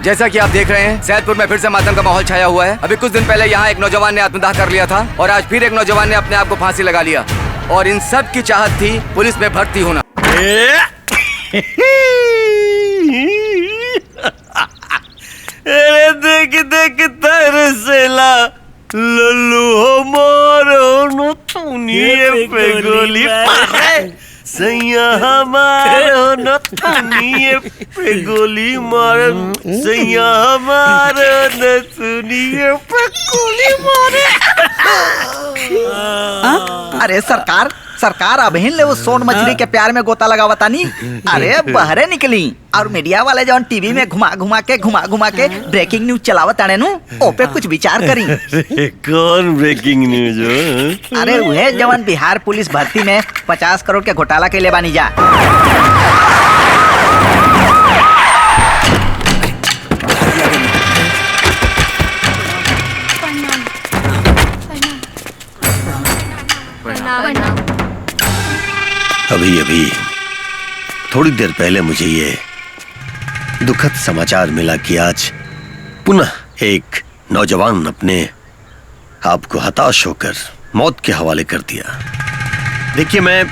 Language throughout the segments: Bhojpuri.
जैसा कि आप देख रहे हैं, सैदपुर में फिर से मातम का माहौल छाया हुआ है। अभी कुछ दिन पहले यहाँ एक नौजवान ने आत्मदाह कर लिया था और आज फिर एक नौजवान ने अपने आप को फांसी लगा लिया और इन सब की चाहत थी पुलिस में भर्ती होना। देख देख तरसेला लल्लू हमारो न थुनिए पे गोली मारे सैया हमारो न थुनिए पे गोली मारे सैया हमारो न थुनिए पे गोली मारे। अरे सरकार अबहिन ले वो सोन मछली के प्यार में गोता लगावता नी। अरे बहरे निकली और मीडिया वाले जौन टीवी में घुमा घुमा के ब्रेकिंग न्यूज चलावत आने नु ओपे कुछ विचार करी। कौन ब्रेकिंग न्यूज हो? अरे वह जवन बिहार पुलिस भर्ती में 50 करोड़ के घोटाला के ले बानी जा। अभी थोड़ी देर पहले मुझे ये दुखद समाचार मिला कि आज पुनः एक नौजवान अपने आप को हताश होकर मौत के हवाले कर दिया। देखिए, मैं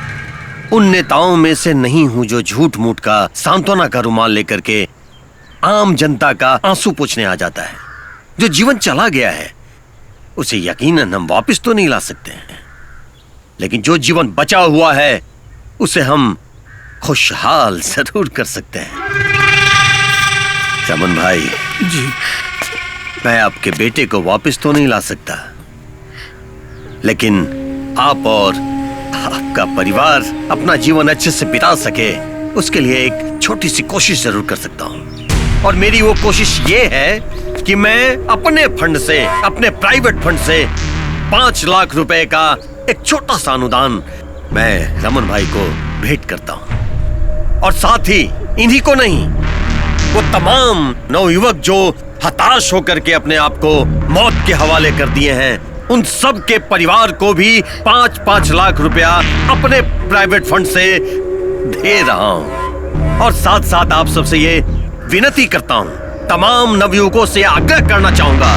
उन नेताओं में से नहीं हूं जो झूठ मूठ का सांत्वना का रुमाल लेकर के आम जनता का आंसू पोंछने आ जाता है। जो जीवन चला गया है उसे यकीनन हम वापस तो नहीं ला सकते हैं, लेकिन जो जीवन बचा हुआ है उसे हम खुशहाल जरूर कर सकते हैं। रमन भाई जी, मैं आपके बेटे को वापस तो नहीं ला सकता, लेकिन आप और आपका परिवार अपना जीवन अच्छे से बिता सके उसके लिए एक छोटी सी कोशिश जरूर कर सकता हूं। और मेरी वो कोशिश ये है कि मैं अपने फंड से, अपने प्राइवेट फंड से 5 लाख रुपए का एक छोटा सा अनुदान मैं रमन भाई को भेंट करता हूं। और साथ ही इन्हीं को नहीं, वो तमाम नवयुवक जो हताश होकर के अपने आप को मौत के हवाले कर दिए हैं, उन सब के परिवार को भी 5-5 लाख रुपया अपने प्राइवेट फंड से दे रहा हूं। और साथ साथ आप सबसे ये विनती करता हूं, तमाम नवयुवकों से आग्रह करना चाहूंगा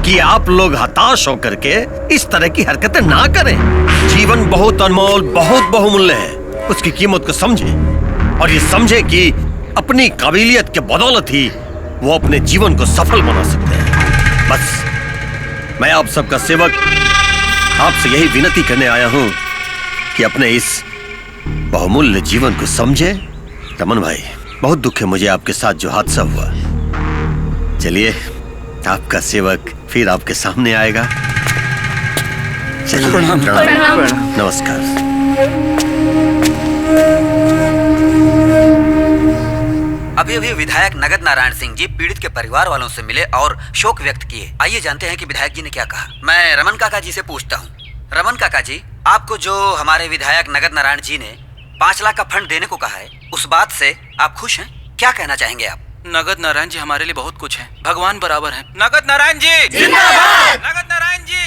कि आप लोग हताश होकर के इस तरह की हरकतें ना करें। जीवन बहुत अनमोल, बहुत बहुमूल्य है, उसकी कीमत को समझें और ये समझे कि अपनी काबिलियत के बदौलत ही वो अपने जीवन को सफल बना सकते हैं। बस मैं आप सबका सेवक आपसे यही विनती करने आया हूं कि अपने इस बहुमूल्य जीवन को समझे। रमन भाई, बहुत दुख है मुझे आपके साथ जो हादसा हुआ। चलिए, आपका सेवक फिर आपके सामने आएगा। चलिए, प्रणाम। नमस्कार। अभी विधायक नगद नारायण सिंह जी पीड़ित के परिवार वालों से मिले और शोक व्यक्त किए। आइए जानते हैं कि विधायक जी ने क्या कहा। मैं रमन काका जी से पूछता हूँ। रमन काका जी, आपको जो हमारे विधायक नगद नारायण जी ने 5 लाख का फंड देने को कहा है, उस बात से आप खुश हैं? क्या कहना चाहेंगे आप? नगद नारायण जी हमारे लिए बहुत कुछ है, भगवान बराबर हैं। नगद नारायण जी जिंदाबाद! नगद नारायण जी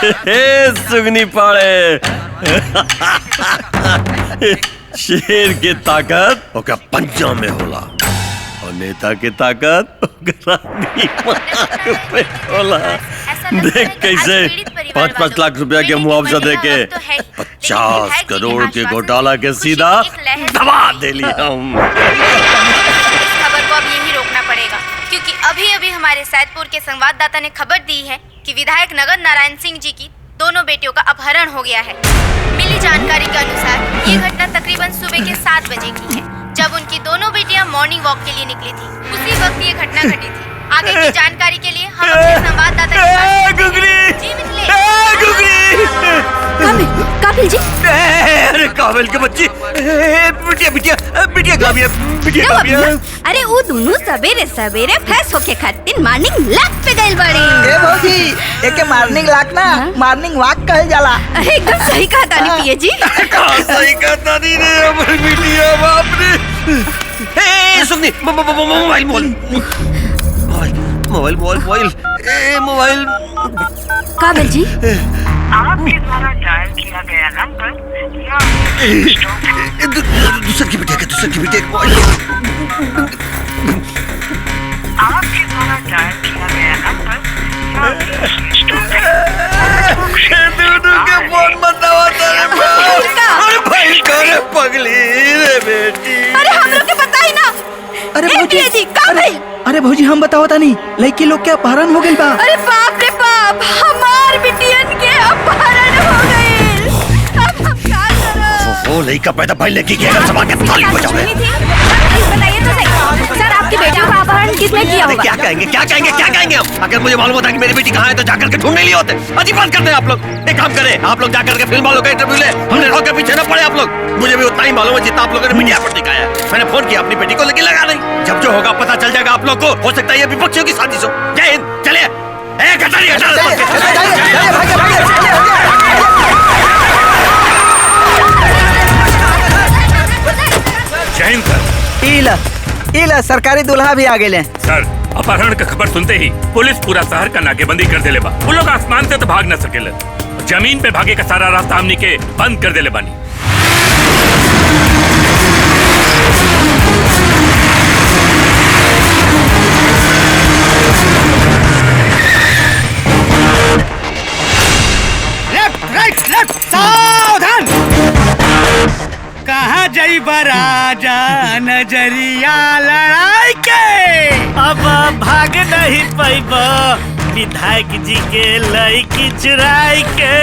हे सुगनी पाड़े, शेर की ताकत ओका पंजा में होला और नेता की ताकत होला। देख कैसे 5-5 लाख रुपया के मुआवजा देके 50 करोड़ के घोटाला के सीधा दबा दे लिया हूँ। खबर को अब यही रोकना पड़ेगा, क्योंकि अभी हमारे सैदपुर के संवाददाता ने खबर दी है कि विधायक नगद नारायण सिंह जी की दोनों बेटियों का अपहरण हो गया है। मिली जानकारी के अनुसार ये घटना तकरीबन सुबह के 7 बजे की है, जब उनकी दोनों बेटियां मॉर्निंग वॉक के लिए निकली थी। उसी वक्त ये घटना घटी थी। आगे की जानकारी के लिए हम अपने संवाददाता के काबिल जी। अरे काबिल के बच्ची, बिटिया। अरे वो दोनों सवेरे फ्रेश होके खातिर मॉर्निंग वॉक पे गइल बड़ी। ए भौजी, एके मॉर्निंग वॉक ना मॉर्निंग वॉक कहल जाला। एकदम सही कहा तानी पिए जी। सही कहा तानी रे हमारी बिटिया, बाप रे। ए सुगनी, मोबाइल। काबिल जी, आपके द्वारा डायल किया गया नंबर दूसर की बेटी है, दूसर की बेटी है। आपके द्वारा डायल किया गया नंबर के फोन मत अरे भाई करे पगली रे बेटी। अरे हम लोग के पता ही ना। अरे ए, भौजी, जी, कहाँ गई? अरे भौजी हम बताओ तानी लड़की लोग के अपहरण हो गइल बा। अरे बाप रे बाप, हमार बिटियन के अपहरण हो गए। अब हम क्या करें? वो लड़का पैदा भाई लेके गया सभा के थाली बजावे। बताइए तो सही सर, आपकी बेटियों का अपहरण किसने किया अरे होगा? क्या कहेंगे क्या कहेंगे क्या कहेंगे हम? अगर मुझे मालूम होता कि मेरी बेटी कहाँ है तो जाकर के ढूंढ नहीं लिए होते। अजीब बात करते हैं आप लोग। एक काम करें, आप लोग जाकर के फिल्म वालों का इंटरव्यू ले, हमने रोक के पीछे न पड़े आप लोग। मुझे भी उतना ही मालूम है जितना आप लोगों ने मीडिया पर दिखाया। मैंने फोन किया अपनी बेटी को, लेकिन लगा नहीं। जब जो होगा पता चल जाएगा आप लोग को। हो सकता है ये विपक्षियों की साजिश हो। जय हिंद, चलिए। जय हिंद सर। इला सरकारी दुल्हा भी आ गए। सर, अपहरण का खबर सुनते ही पुलिस पूरा शहर का नाकेबंदी कर देले बा। वो लोग आसमान से तो भाग न सकेले, जमीन पे भागे का सारा रास्ता हमनी के बंद कर देले बानी। लेफ्ट राइट लेफ्ट, सावधान। कहाँ जाइबा राजा नजरिया लड़ाई के? अब भाग नहीं पैबा विधायक जी के लड़की चुराई के।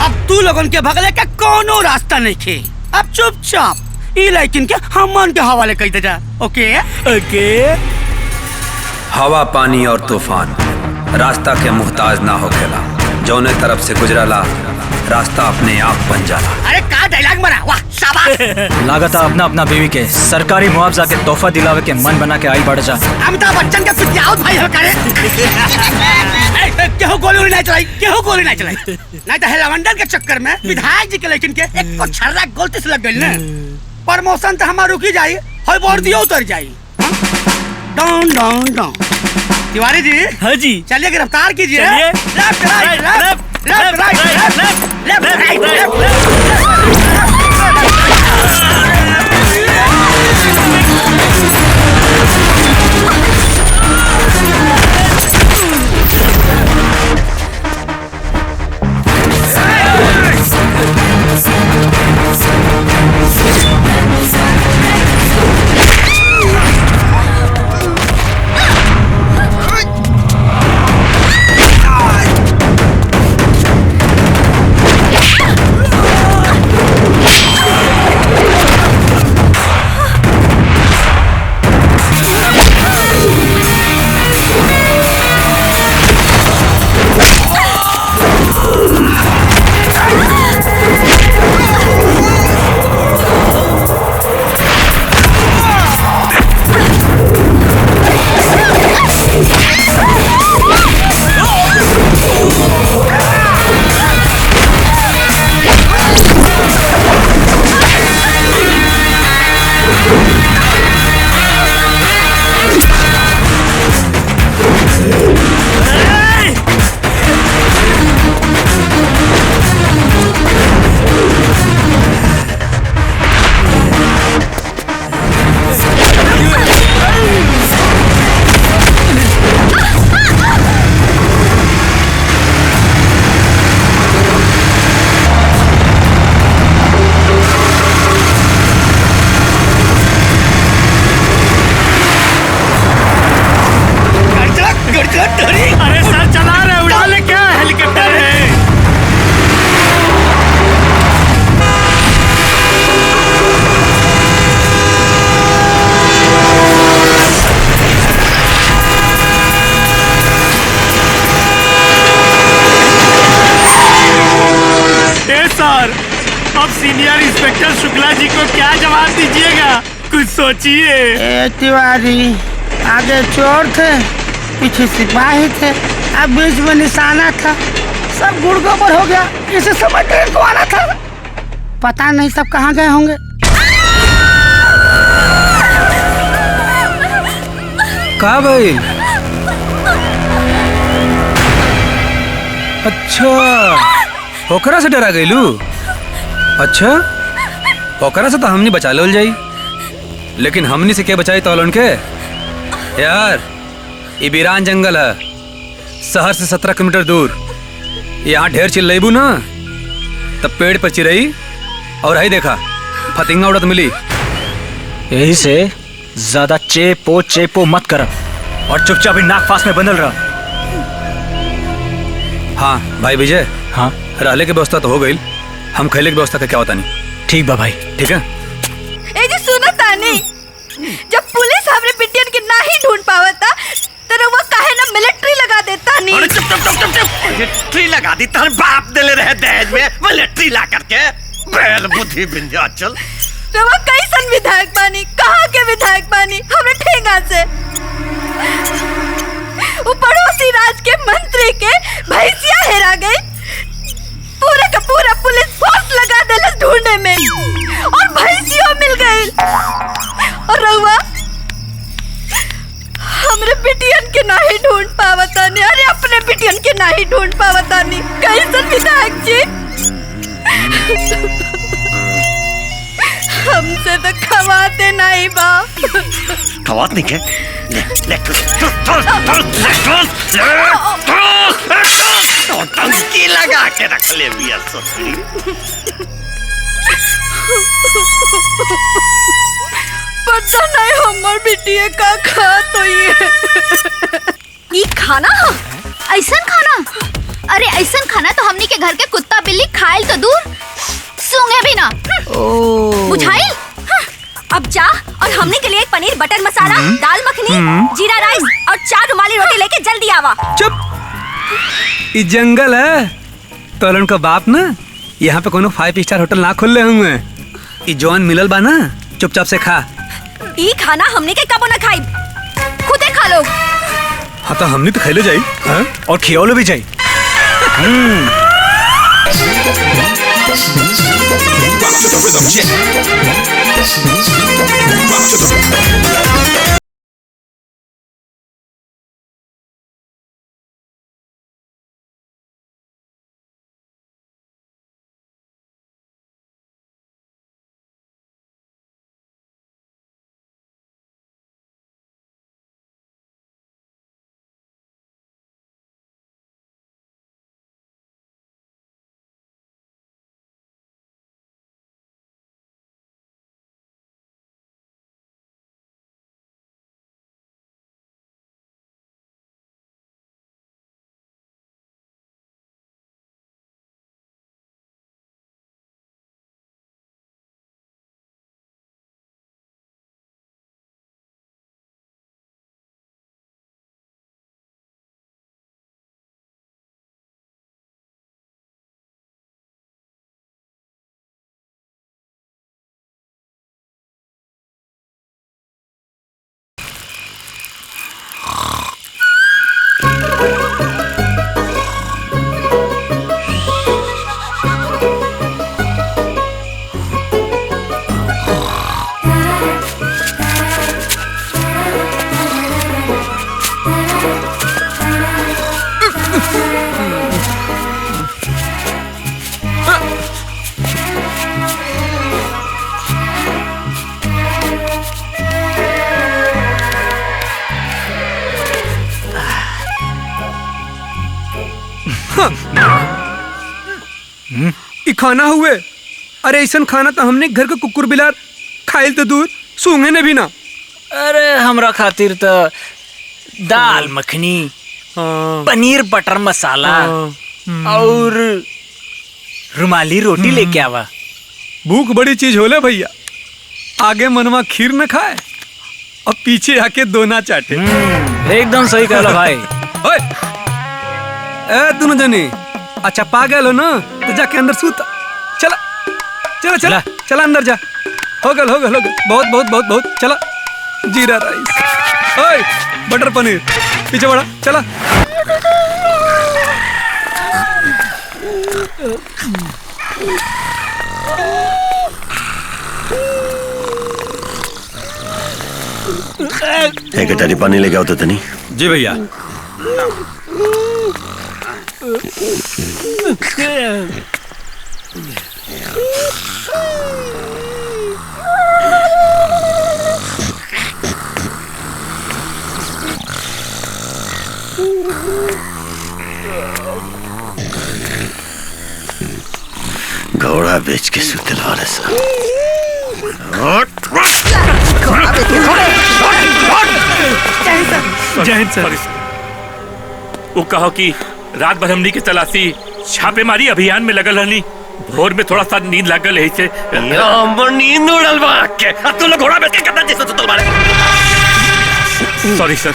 अब तू लोगन के भगले का कोनो रास्ता नहीं खे। अब चुपचाप ई लड़किन के हमन के हवाले कर दे जा। ओके ओके। हवा पानी और तूफान रास्ता के मुहताज ना होखेला, जौने तरफ से गुजरला रास्ता अपने आप बन जाला। अरे का डायलॉग मारा, वाह शाबाश। लागता अपना अपना बीवी के सरकारी मुआवजा के तोहफा दिलावे के मन बना के आई बढ़ जा। अमिताभ बच्चन का पितियाउत भाई हो करे। केहू गोली नहीं चलाई, केहू गोली नहीं चलाई। नहीं तो हेलावंडर के चक्कर में विधायक जी के लेकिन के एक को छर्रा गलती से लग गई ना। प्रमोशन तो हमारा रुकी जाई, होय वर्दियो उतर जाई। Down down down. Tiwari ji. हाँ जी। चलिए गिरफ्तार कीजिए। Left right left left right left left right left. अरे सर चला रहे, उड़ा ले क्या? हेलीकॉप्टर है। सर, अब सीनियर इंस्पेक्टर शुक्ला जी को क्या जवाब दीजिएगा? कुछ सोचिए। तिवारी, आगे चोर थे, पीछे सिपाही थे, अब बीच में निशाना था, सब गुड़गों पर हो गया। इसे समय ट्रेन को आना था, पता नहीं सब कहाँ गए होंगे। का भाई? अच्छा, ओकरा से डरा गईलू? अच्छा ओकरा से तो हमनी बचा लो जाई, लेकिन हमनी से क्या बचाई तो उनके यार। ये वीरान जंगल है, शहर से 17 किलोमीटर दूर। यहाँ ढेर चिल्लाइबू ना तब पेड़ पर चिरई और ही देखा फतिंगा उड़त मिली। यही से ज्यादा चेपो मत कर और चुपचाप नाक फास में बंधल रहा। हाँ भाई विजय, हाँ रहले की व्यवस्था तो हो गई, हम खैले की व्यवस्था का क्या होता नहीं। ठीक बा भाई। ठीक है ए जी सुनो तानी, जब पुलिस हमरे बिटियन के ना ही ढूंढ पावता तो वो काहे ना मिलिट्री लगा देता नहीं। अरे चुप चुप चुप चुप, मिलिट्री लगा दी तार बाप दे ले रहे दहेज में, मिलिट्री ला करके बैल बुद्धि विंध्याचल। तो वो कैसन विधायक बानी, कहाँ के विधायक बानी हमरे ठेंगा से। वो पड़ोसी राज के मंत्री के भैंसिया हेरा गई, पूरा का पूरा पुलिस फोर्स लगा देले ढूंढने में और भैंसिया मिल गई। और रहुआ हमरे बिटियन के नाही ढूंढ पावतानी, अरे अपने बिटियन के नाही ढूंढ पावतानी। कैसन विधायक जी, हमसे तो खवाते नहीं बा। खवात नहीं के ले टंकी लगा के रख ले बिया ससुरी। पता नहीं हमर बिटिया का खा तो ये खाना हो, ऐसन खाना, अरे ऐसन खाना तो हमनी के घर के कुत्ता बिल्ली खाइल तो दूर सूंघे भी ना। बुझाइल? अब जा और हमने के लिए एक पनीर बटर मसाला, दाल मखनी, जीरा राइस और 4 रुमाली रोटी लेके जल्दी आवा। चुप, ये जंगल है तोलन का बाप ना यहाँ पे कोनो 5 स्टार होटल ना खोल ले हुए। ये जॉन मिलल बा ना चुपचाप से खा। ई खाना हमने के कबो न खाई, खुदे खा लो। हाँ तो हमने तो खैले जाई और खियोलो भी जाई। खाना हुए, अरे ऐसा खाना तो हमने घर के कुकुर बिलार खाइल तो दूर सूंघे ने भी ना। अरे हमरा खातिर तो दाल मखनी, पनीर बटर मसाला और रुमाली रोटी लेके आवा। भूख बड़ी चीज होले भैया, आगे मनवा खीर न खाए और पीछे आके दोना चाटे। एकदम सही कहला भाई। ओए ए दोनों जने अच्छा पागल हो ना तो जाके अंदर सूत। चला चला चला चला अंदर जा। हो गल बहुत बहुत बहुत बहुत। चला जीरा राइस, ओए बटर पनीर, पीछे बढ़ा चला। एक गटारी पानी लेके आओ तो नहीं। जी भैया। घोड़ा बेच के सुतला रहे सब। जय हिंद सर। वो कहो कि रात भर हमनी की तलाशी छापेमारी अभियान में लगल रहनी, भोर में थोड़ा सा नींद लगल है से नींद उड़ल बा के तू लोग घोड़ा बेच के कितना जैसे सुतल बारे। सॉरी सर।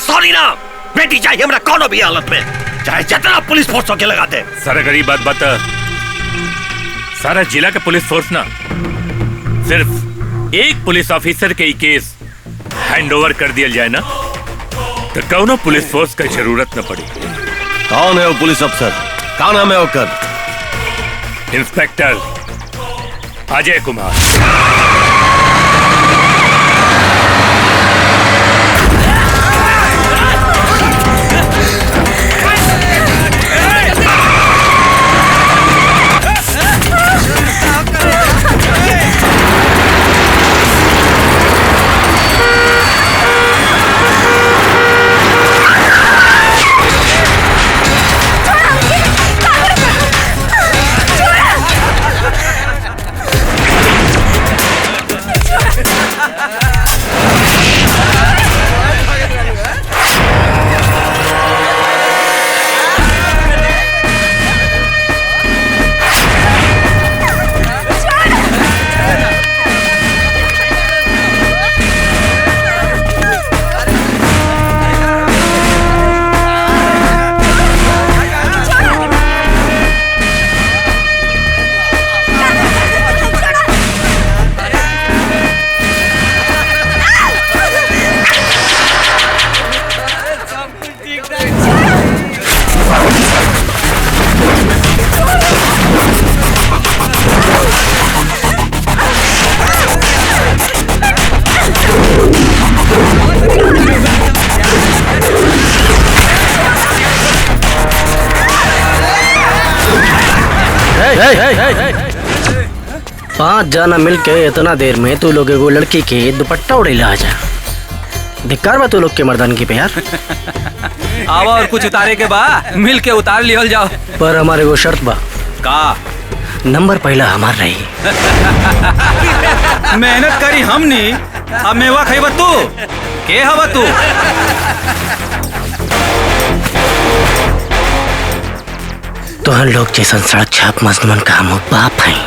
सॉरी ना बेटी चाहिए हमरा कोनो भी हालत में, चाहे जितना पुलिस फोर्स होके लगा दे। सारा गरीब बात बता, सारा जिला के पुलिस फोर्स ना सिर्फ एक पुलिस ऑफिसर के ही केस हैंड ओवर कर दिया जाए ना तो कौनो पुलिस फोर्स का जरूरत न पड़ी। कौन है वो पुलिस अफसर? क्या नाम है ओकर? इंस्पेक्टर अजय कुमार। पांच जना मिलके इतना देर में तू लोग एगो लड़की के दुपट्टा उड़ेला आ जा। धिक्कार बा तू लोग के मर्दानगी पे यार। आवा और कुछ उतारे के बा मिल के उतार लिहल जाओ। पर हमारे एगो शर्त बा। का? नंबर पहला हमार रही। मेहनत करी हमनी, अब मेवा खाइबा तू। के हवा तू? तोहन लोग जैसन सड़क छाप मजदूरन का हम बाप हैं,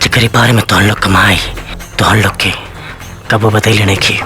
जिकरी बारे में तोहन लोग कमाई तोहन लोग के कबो बतैले नहीं की।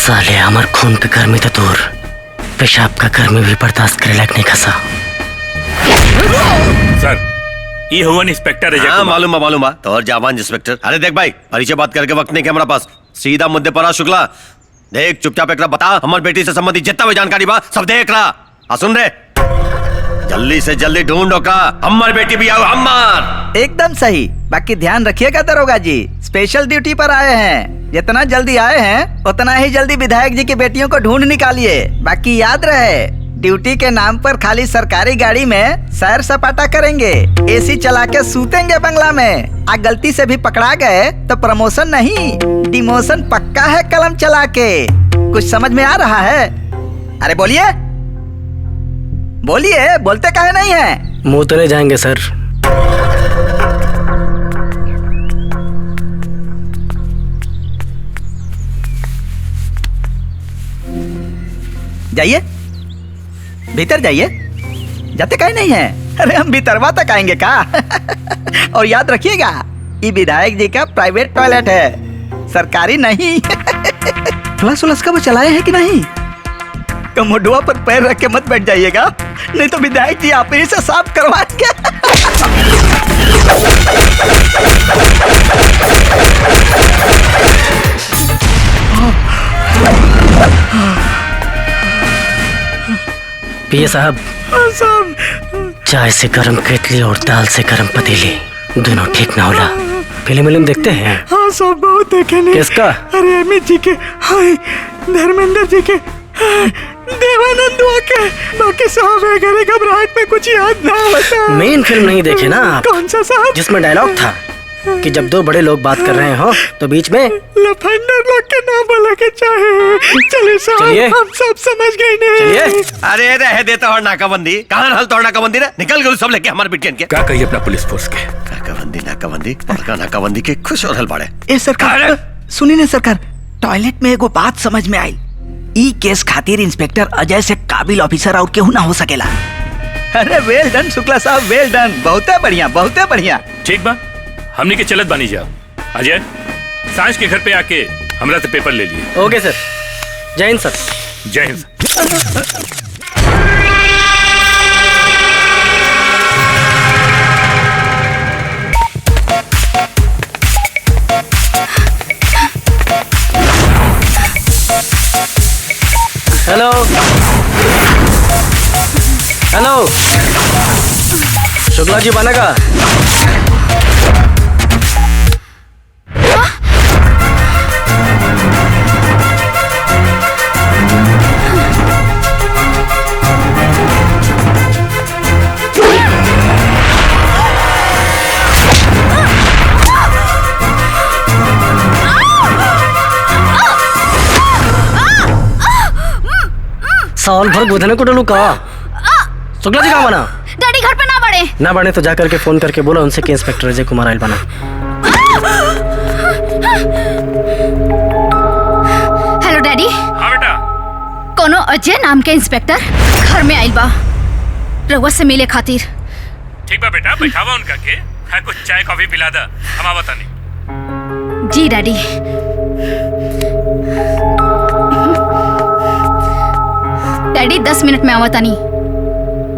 साले हमार खून का गर्मी तो दूर, पेशाब का गर्मी भी बर्दाश्त करे लायक नहीं खसा। सर ये हुआ इंस्पेक्टर है। हाँ मालूम बा तो और जावान इंस्पेक्टर। अरे देख भाई, परिचय बात करके वक्त नहीं है हमारा पास, सीधा मुद्दे पर आ। शुक्ला देख चुपचाप एक बता, हमारी बेटी से संबंधित जितना भी जानकारी बा सब देख रहा। सुन रहे, जल्दी से जल्दी ढूंढो का हमारी बेटी भी आओ। हमार एकदम सही। बाकी ध्यान रखिएगा दरोगा जी, स्पेशल ड्यूटी पर आए हैं। जितना जल्दी आए हैं उतना ही जल्दी विधायक जी की बेटियों को ढूंढ निकालिए। बाकी याद रहे, ड्यूटी के नाम पर खाली सरकारी गाड़ी में सैर सपाटा करेंगे, एसी चला के सूतेंगे बंगला में। आ गलती से भी पकड़ा गए तो प्रमोशन नहीं, डिमोशन पक्का है कलम चला के। कुछ समझ में आ रहा है? अरे बोलिए बोलिए, बोलते काहे नहीं है? मुंह तो नहीं जाएंगे सर। जाइए भीतर जाइए। जाते कहीं नहीं है। अरे हम भीतरवा तक आएंगे का। और याद रखिएगा, ये विधायक जी का प्राइवेट टॉयलेट है, सरकारी नहीं। फ्लश उलस का वो चलाए हैं कि नहीं? कमोडुआ पर पैर रख के मत बैठ जाइएगा, नहीं तो विधायक जी आप ही से साफ करवाएंगे। पिए साहब, चाय से गरम केतली और दाल से गरम पतीली दोनों ठीक ना होला। फिल्म देखते हैं? हाँ सब बहुत देखे ने। किसका? अरे अमित जी के, हाय धर्मेंद्र जी के, देवानंद के, बाकी साहब वगैरह घबराहट में कुछ याद ना होता। मेन फिल्म नहीं देखे ना आप? कौन सा साहब? जिसमें डायलॉग था कि जब दो बड़े लोग बात कर रहे हो तो बीच में लफंडर लोग के नाम बोला के चाहे। चलिए साहब, हम सब समझ गए ने। अरे रह देता और नाकाबंदी कहाँ रहल तो नाकाबंदी रे, निकल गए सब लेके हमारे बिटियन के। क्या कहिए अपना पुलिस फोर्स के? नाकाबंदी पक्का नाकाबंदी के खुश हो रहल बाड़े। ए सरकार सुनी ने सरकार, टॉयलेट में एगो बात समझ में आई। ई केस खातिर इंस्पेक्टर अजय से काबिल ऑफिसर और केहू ना हो सकेला। अरे वेल डन शुक्ला साहब, वेल डन, बहुते बढ़िया बहुते बढ़िया। ठीक बा, हमने के चलत बानी जाओ। अजय सांझ के घर पे आके हमरा से पेपर ले लिए। ओके सर। जय हिंद सर। जय हिंद। हेलो हेलो, शुक्ला जी बनेगा? साल भर गुदने को डलू का। शुक्ला जी कहाँ बना? डैडी घर पे ना बने तो जाकर के फोन करके बोलो उनसे कि इंस्पेक्टर अजय कुमार आयल बना। Hello daddy. हाँ बेटा। कोनो अजय नाम के इंस्पेक्टर घर में आयल बा रउआ से मिले खातिर। ठीक बा बेटा, बैठावा उनका के, कुछ चाय कॉफी पिला दा, हम आवत नहीं। जी डैडी। डैडी 10 मिनट में आवत नहीं,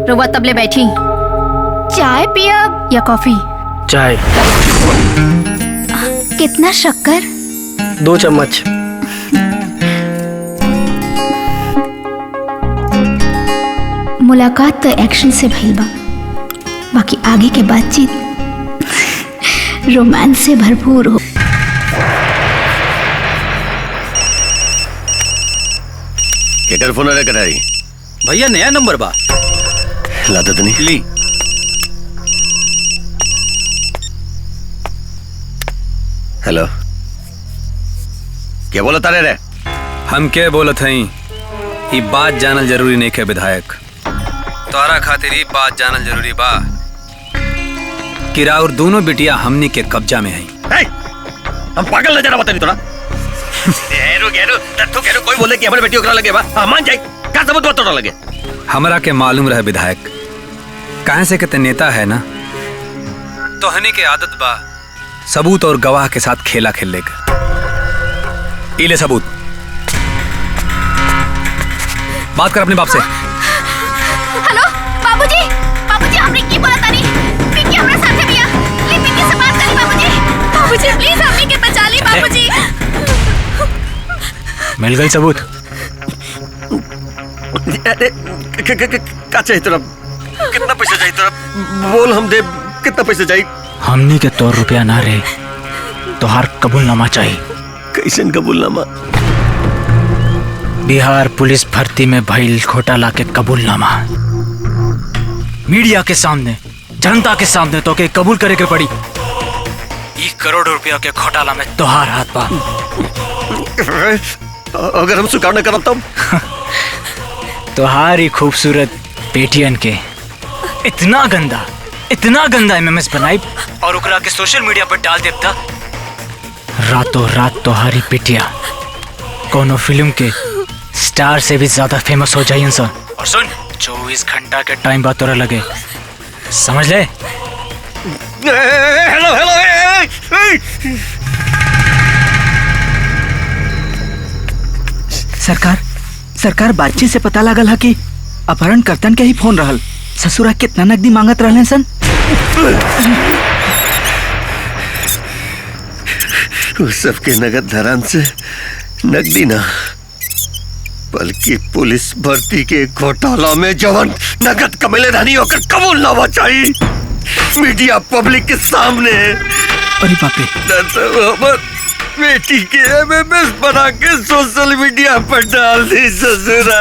रउआ तबले बैठी। चाय पियब या कॉफी? चाय। कितना शक्कर? 2 चम्मच। मुलाकात तो एक्शन से भइल बा, बाकी आगे के बातचीत रोमांस से भरपूर हो। केकर फोन रे कराई? भैया नया नंबर बा। लादत नहीं ली। हेलो, क्या बोला तारे रे? हम के बोलत हई, ई बात जानल जरूरी नहीं है विधायक। तोरा खातिर ई बात जानल जरूरी बा कि राउर दोनों बिटिया हमनी के कब्जा में है। हम पागल नजर आवत नहीं तोरा। गेरो कोई बोले कि हमारे बेटी ओकरा लगे बा, मान जाई का सबूत बा तोरा लगे? हमरा के मालूम रहे विधायक, काहे से कहते नेता है ना, तो हनी के आदत बा सबूत और गवाह के साथ खेला खेलने का। इले सबूत, बात कर अपने बाप से। हेलो बाबूजी, बाबूजी हमने की बोला तानी, पिंकी हमरा साथे बिया, ले पिंकी से बात करी बाबूजी। बाबूजी प्लीज हमने के बचा ली बाबूजी। मिल गई सबूत? अरे का चाहिए तेरा? कितना पैसा चाहिए तेरा? बोल, हम दे। कितना पैसा चाहिए? हमनी के तो रुपया ना रे, तोहार कबूलनामा चाहिए। कैसन कबूलनामा? बिहार पुलिस भर्ती में भइल घोटाला के कबूलनामा। मीडिया के सामने, जनता के सामने तो के कबूल करे के पड़ी। 1 करोड़ रुपया के घोटाला में तोहार हाथ बा। अगर हम स्वीकार न करब तब? तोहारी खूबसूरत बेटियन के इतना गंदा एमएमएस बनाई और ओकरा के सोशल मीडिया पर डाल देब त रातों रात तोहारी बेटिया कोनो फिल्म के स्टार से भी ज्यादा फेमस हो जाइए। और सुन, 24 घंटा के टाइम बाद तोरा लगे, समझ ले। हेलो हेलो सरकार बातचीत से पता लागल है कि अपहरण कर्तन के ही फोन रहल। ससुरा कितना नकदी मांगत रहले सन? उस सबके नगद धरान से नकदी ना, बल्कि पुलिस भर्ती के घोटाला में जवन नगद कमेले रहनी होकर कबूल ना बचाई मीडिया पब्लिक के सामने। अरे बाप रे, बेटी के एमएमएस बना के सोशल मीडिया पर डाल दी ससुरा।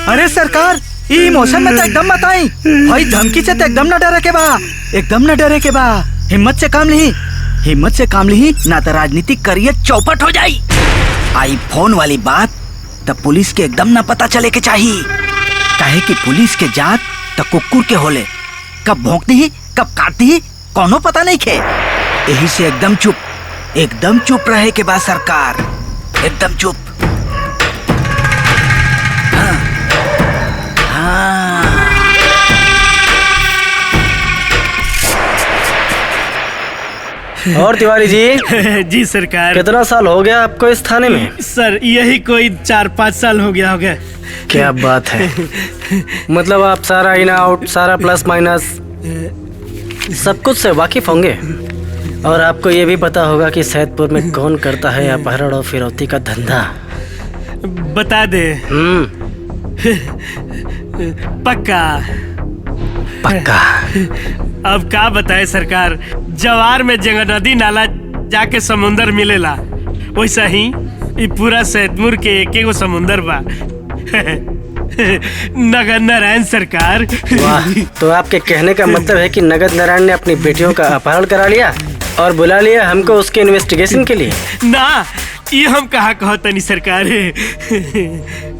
अरे सरकार ये इमोशन में तो एकदम मत आई भाई, धमकी से तो एकदम न डरे के बा, एकदम न डरे के बा। हिम्मत से काम ली ना तो राजनीतिक करियर चौपट हो जाई। आई फोन वाली बात तो पुलिस के एकदम न पता चले के चाहिए, काहे कि पुलिस के जात तो कुकुर के होले, कब भौंक दी कब काट दी कोनो पता नहीं खे। यही से एकदम चुप रहे के बाद सरकार, एकदम चुप। और तिवारी जी जी सरकार। कितना साल हो गया आपको इस थाने में? सर यही कोई 4-5 साल हो गया होगा। क्या बात है, मतलब आप सारा इन आउट, सारा प्लस माइनस सब कुछ से वाकिफ होंगे। और आपको ये भी पता होगा कि सैदपुर में कौन करता है अपहरण और फिरौती का धंधा। बता दे। पक्का। अब का बताए सरकार, जवार में जगह नदी नाला जाके समुंदर मिलेला, वैसा ही ये पूरा सैदपुर के एक एगो समुंदर बा। नगद नारायण सरकार। वाह, तो आपके कहने का मतलब है कि नगद नारायण ने अपनी बेटियों का अपहरण करा लिया और बुला लिया हमको उसके इन्वेस्टिगेशन के लिए? ना, ये हम कहाँ कहतनी सरकार।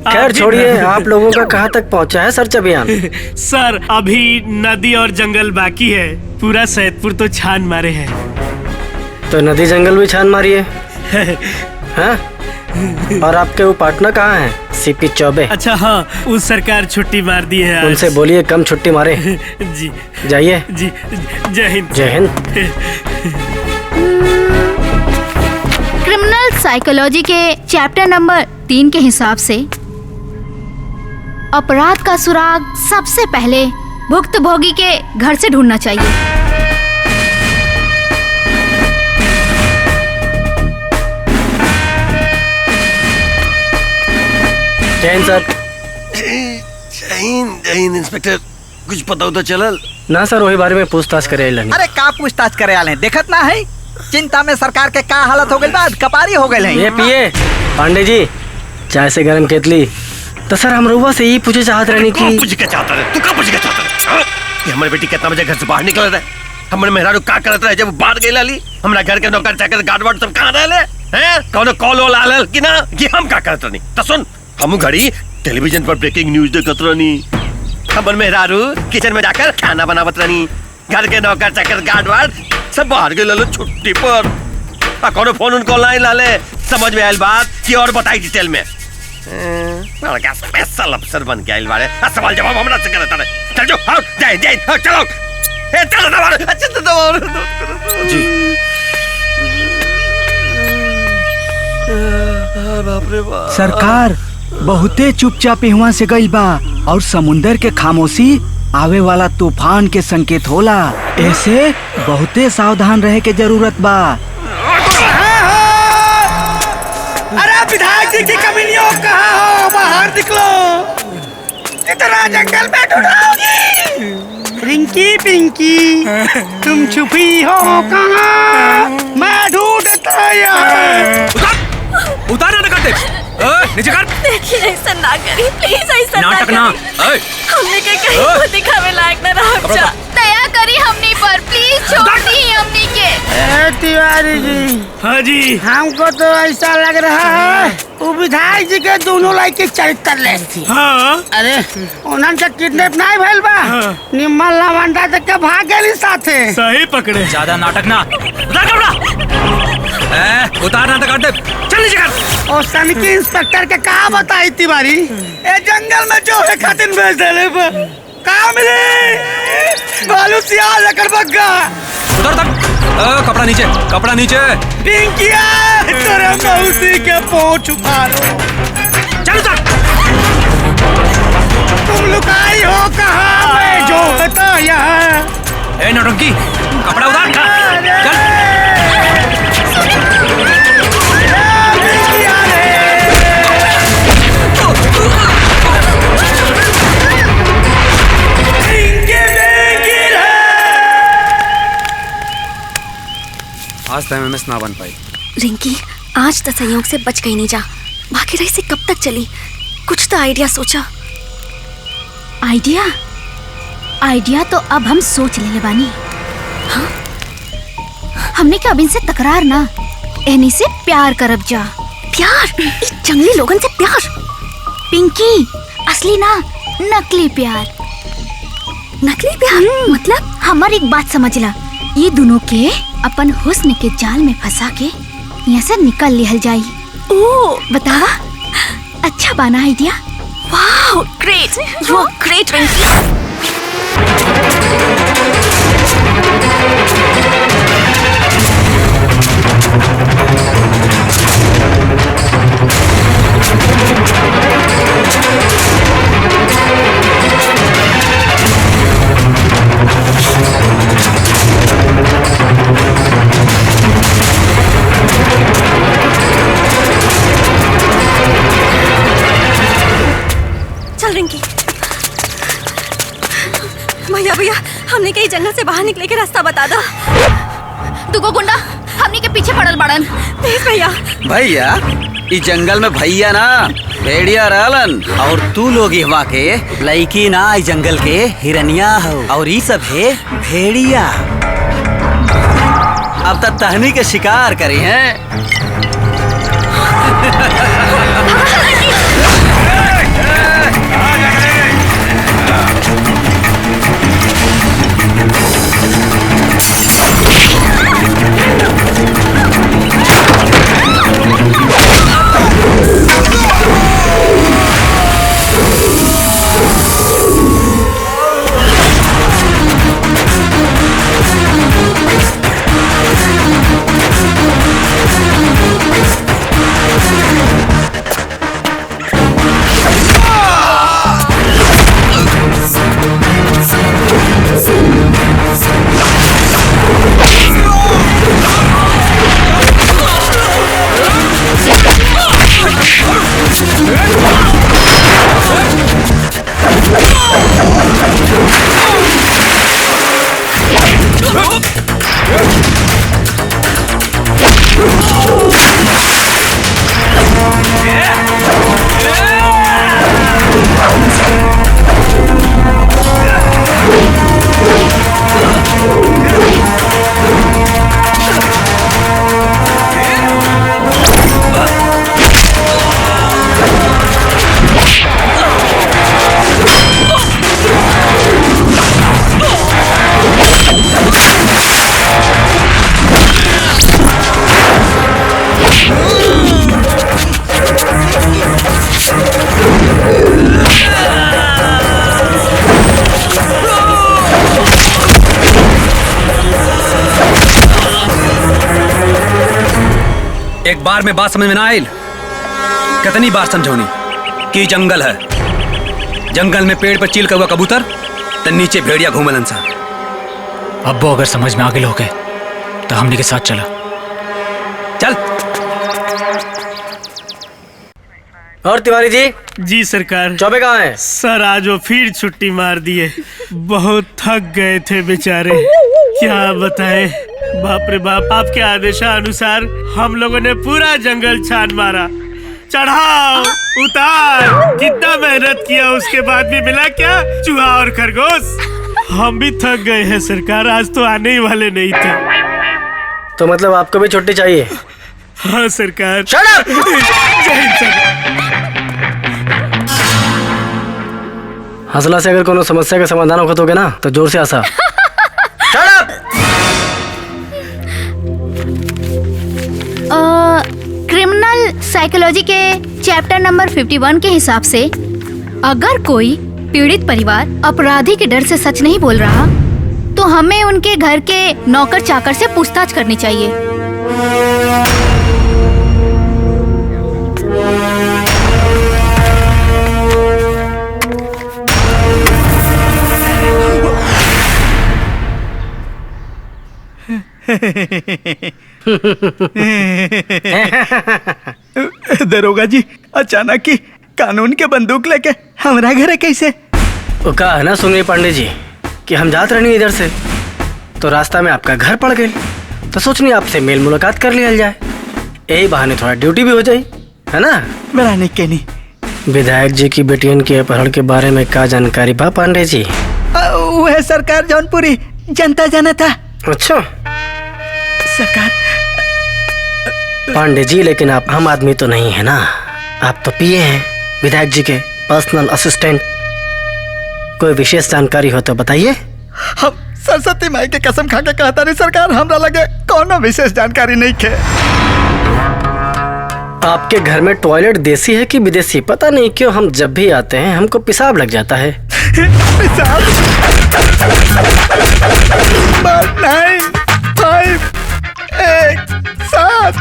खैर छोड़िए, आप लोगों का कहाँ तक पहुँचा है सर्च अभियान? सर अभी नदी और जंगल बाकी है, पूरा सैदपुर तो छान मारे हैं। तो नदी जंगल भी छान मारी है? हाँ? और आपके वो पार्टनर कहाँ हैं? सीपी चौबे। अच्छा हाँ, उस सरकार छुट्टी मार दी है। उनसे बोलिए कम छुट्टी मारे। जी जाइए। जी, जय हिंद। जय हिंद। क्रिमिनल साइकोलॉजी के चैप्टर नंबर 3 के हिसाब से अपराध का सुराग सबसे पहले भुक्तभोगी के घर से ढूंढना चाहिए। जय हिंद सर। जय हिंद इंस्पेक्टर, कुछ पता होता चलल? ना सर, वही बारे में पूछताछ करे। अरे का पूछताछ करे आले, देखत ना है चिंता में सरकार के का हालत हो गई, बाद कपारी हो गए। ये पिए पांडे जी चाय से गरम केतली। तो सर हम रुआ से यही पूछे चाहत रहनी की पूछ के चाहता है तू, का पूछ के चाहता है कि हमारी बेटी कितना बजे घर से बाहर निकल रहा है? हमारे मेहरारू का करत रहे जब बाहर गई लाली? हमरा घर के नौकर चाकर गार्ड वार्ड सब कहां रहले हैं? कौन कॉल वाला आले कि ना कि हम का करत रहनी? तो सुन, हम घड़ी टेलीविजन पर ब्रेकिंग न्यूज देखत रहनी, हमर मेहरारू किचन में जाकर खाना बनावत रहनी, घर के नौकर चाकर गार्ड वार्ड सब बाहर गए लालो छुट्टी पर। कौन फोन उनको लाइन लाले, समझ में आयल बात कि और बताई डिटेल में। बड़ा स्पेशल अफसर बन के आयल बारे, सवाल जवाब हमरा से करत रहे। चल जो, आओ जाए चलो। ए चलो दबाओ, अच्छा तो दबाओ जी। बाप रे बाप। सरकार बहुते चुपचाप यहाँ से गई बा और समुंदर के खामोशी आवे वाला तूफान के संकेत होला, ऐसे बहुते सावधान रहे के जरूरत बा। अरे विधायक जी की कमीनियों कहाँ हो? बाहर निकलो, इतना जंगल में ढूंढाओगी। रिंकी पिंकी तुम छुपी हो कहाँ? मैं ढूंढता यहाँ। उतार ना करते, नीचे कर। देखिए ऐसा ना करिए प्लीज, ऐसा नाटक ना। हमने के कहीं को दिखावे लायक ना रह जा। दया करी हमनी पर, प्लीज छोड़ दी हमनी के। तिवारी जी। हाँ जी। हमको तो ऐसा लग रहा है वो विधायक जी के दोनों लाइक के चरित्र ले थी। हाँ। अरे उन्हन के किडनैप नहीं भइल बा, निम्मल लावंडा तक के भाग गए साथे। सही पकड़े। ज्यादा नाटक ना। उतार ना तो काट दे। चल नीचे कर। और सन की इंस्पेक्टर के का बताई तिवारी ए जंगल में जो है खातिन भेज देले का मिले बालू सियाल लकड़ बग्गा। उधर तक कपड़ा नीचे, कपड़ा नीचे। पिंकिया तेरे मौसी के पोंछ उखाड़ो। चल तक। तुम लुकाई हो कहाँ मैं जो बता यहाँ। ए नौटंकी कपड़ा उतार। चल। आज तो एमएमएस ना बन पाई। रिंकी आज तो संयोग से बच गई नहीं जा। बाकी रही से कब तक चली? कुछ तो आइडिया सोचा। आइडिया? आइडिया तो अब हम सोच ले बानी। हाँ? हमने क्या अब इनसे तकरार ना, इन्हीं से प्यार करब जा। प्यार? इस जंगली लोगन से प्यार? पिंकी असली ना, नकली प्यार। नकली प्यार? मतलब हमारी एक बात समझ ला, ये दोनों के अपन हुस्न के जाल में फंसा के यहाँ से निकल लिहल जाई। ओ बतावा अच्छा बाना idea? Wow great, you are great Rinki. Rinki भैया भैया हमने कहीं जंगल से बाहर निकले के रास्ता बता दो। दुगो गुंडा हमने के पीछे पड़ल बाड़न। प्लीज भैया। भैया इस जंगल में भैया ना भेड़िया रहलन और तू लोग यहाँ के लड़की ना इस जंगल के हिरनिया हो और ये सब है भेड़िया। अब तक तहनी के शिकार करी हैं। एक बार में बात समझ में ना आयल? कितनी बार समझौनी कि जंगल है, जंगल में पेड़ पर चील का हुआ कबूतर तो नीचे भेड़िया घूमलन सा। अब वो अगर समझ में आगे लोग तो हमने के साथ चला। चल। और तिवारी जी? जी सरकार। चौबे कहाँ है? सर आज वो फिर छुट्टी मार दिए, बहुत थक गए थे बेचारे। क्या बताएं, बाप रे बाप। आपके आदेशानुसार हम लोगों ने पूरा जंगल छान मारा, चढ़ाओ उतार, कितना मेहनत किया, उसके बाद भी मिला क्या? चूहा और खरगोश। हम भी थक गए हैं सरकार, आज तो आने ही वाले नहीं थे। तो मतलब आपको भी छुट्टी चाहिए? हाँ सरकार। Shut up! जय हिंद सर। हंसला से अगर कोनो समस्या का समाधान होगा तो ना तो जोर से हंसा। क्रिमिनल साइकोलॉजी के चैप्टर नंबर 51 के हिसाब से अगर कोई पीड़ित परिवार अपराधी के डर से सच नहीं बोल रहा तो हमें उनके घर के नौकर चाकर से पूछताछ करनी चाहिए। दरोगा जी, अचानक ही कानून के बंदूक लेके हमारा घर है कैसे? वो कहा है ना सुनिए पांडे जी कि हम जाते रहने इधर से, तो रास्ता में आपका घर पड़ गए, तो सोचनी आपसे मेल मुलाकात कर लिया जाए, यही बहाने थोड़ा ड्यूटी भी हो जाए, है ना? बड़ा नहीं कहनी। विधायक जी की बेटियन के अपहरण के बारे में क्या जानकारी बा पांडे जी? वो है सरकार जौनपुरी जनता जाना था। अच्छा सरकार। पांडे जी, लेकिन आप आम आदमी तो नहीं है ना, आप तो पीए हैं, विधायक जी के पर्सनल असिस्टेंट। कोई विशेष जानकारी हो तो बताइए। हम सरस्वती माई के कसम खा के कहता नहीं सरकार, हमरा लगे कोनो विशेष जानकारी नहीं खे। आपके घर में टॉयलेट देसी है कि विदेशी? पता नहीं क्यों हम जब भी आते हैं हमको पेशाब लग जाता है। पेशाब? 9, 5, 1, 7,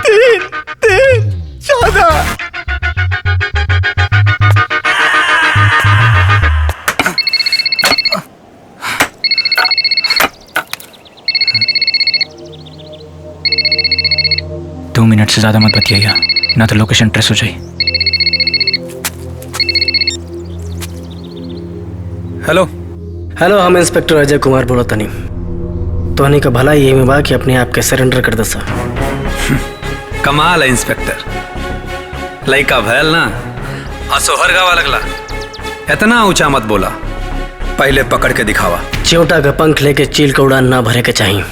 3, 3, 14। दो मिनट से ज्यादा मत बतियाइए, ना तो लोकेशन ट्रेस हो जाए। हेलो हेलो, हम इंस्पेक्टर अजय कुमार बोलो तनी। तोहनी का भला ये में बा कि अपने आप के सरेंडर कर दसा। कमाल है इंस्पेक्टर, लइका भयल ना असोहर गावा लगला। इतना ऊंचा मत बोला, पहले पकड़ के दिखावा। चिंटा का पंख लेके चील का उड़ान ना भरे के चाहिए।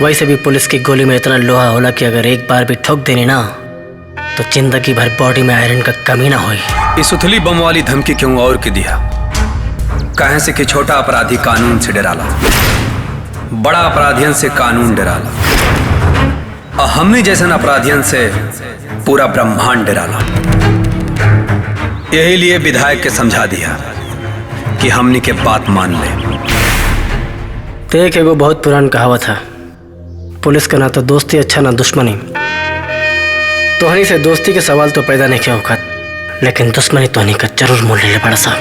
वैसे भी पुलिस की गोली में इतना लोहा होला कि अगर एक बार भी ठोक देनी ना तो जिंदगी भर बॉडी में आयरन का कमी ना होई। इस उथली बम वाली धमकी क्यों और की दिया? कहे से कि छोटा अपराधी कानून से डराला, बड़ा अपराधियन से कानून डराला, और हमने जैसन अपराधियन से पूरा ब्रह्मांड डराला। यही लिए विधायक के समझा दिया कि हमनी के बात मान ले। देख, एगो बहुत पुरान कहावत है, पुलिस का ना तो दोस्ती अच्छा ना दुश्मनी। तोहनी से दोस्ती के सवाल तो पैदा नहीं किया होगा, लेकिन दुश्मनी तोहनी का जरूर मूल्य ले बड़ा सा।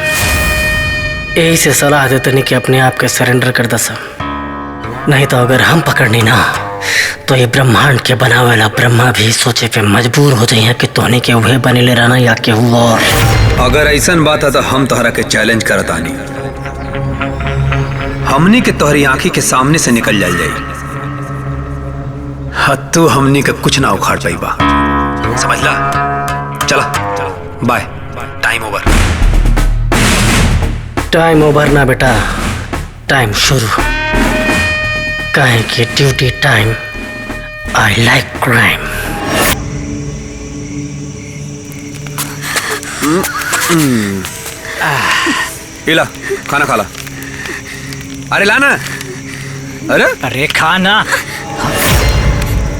यही से सलाह देते नहीं कि अपने आप के सरेंडर कर दसा, नहीं तो अगर हम पकड़नी ना तो ये ब्रह्मांड के बनावे वाला ब्रह्मा भी सोचे पे मजबूर हो जाइए कि तोहनी के उहे बने ले रहना या केहू और। अगर ऐसन बात है तो हम तोहरा के चैलेंज करतानी, हमनी के तोहरी आंखी के सामने से निकल जाई। हत्तू हमनी का कुछ ना उखाड़ पाई बा, समझला? चला bye, time over. Time over ना बेटा, टाइम शुरू। काहे कि duty time, I like crime. इला खाना खा ला। अरे लाना। अरे खाना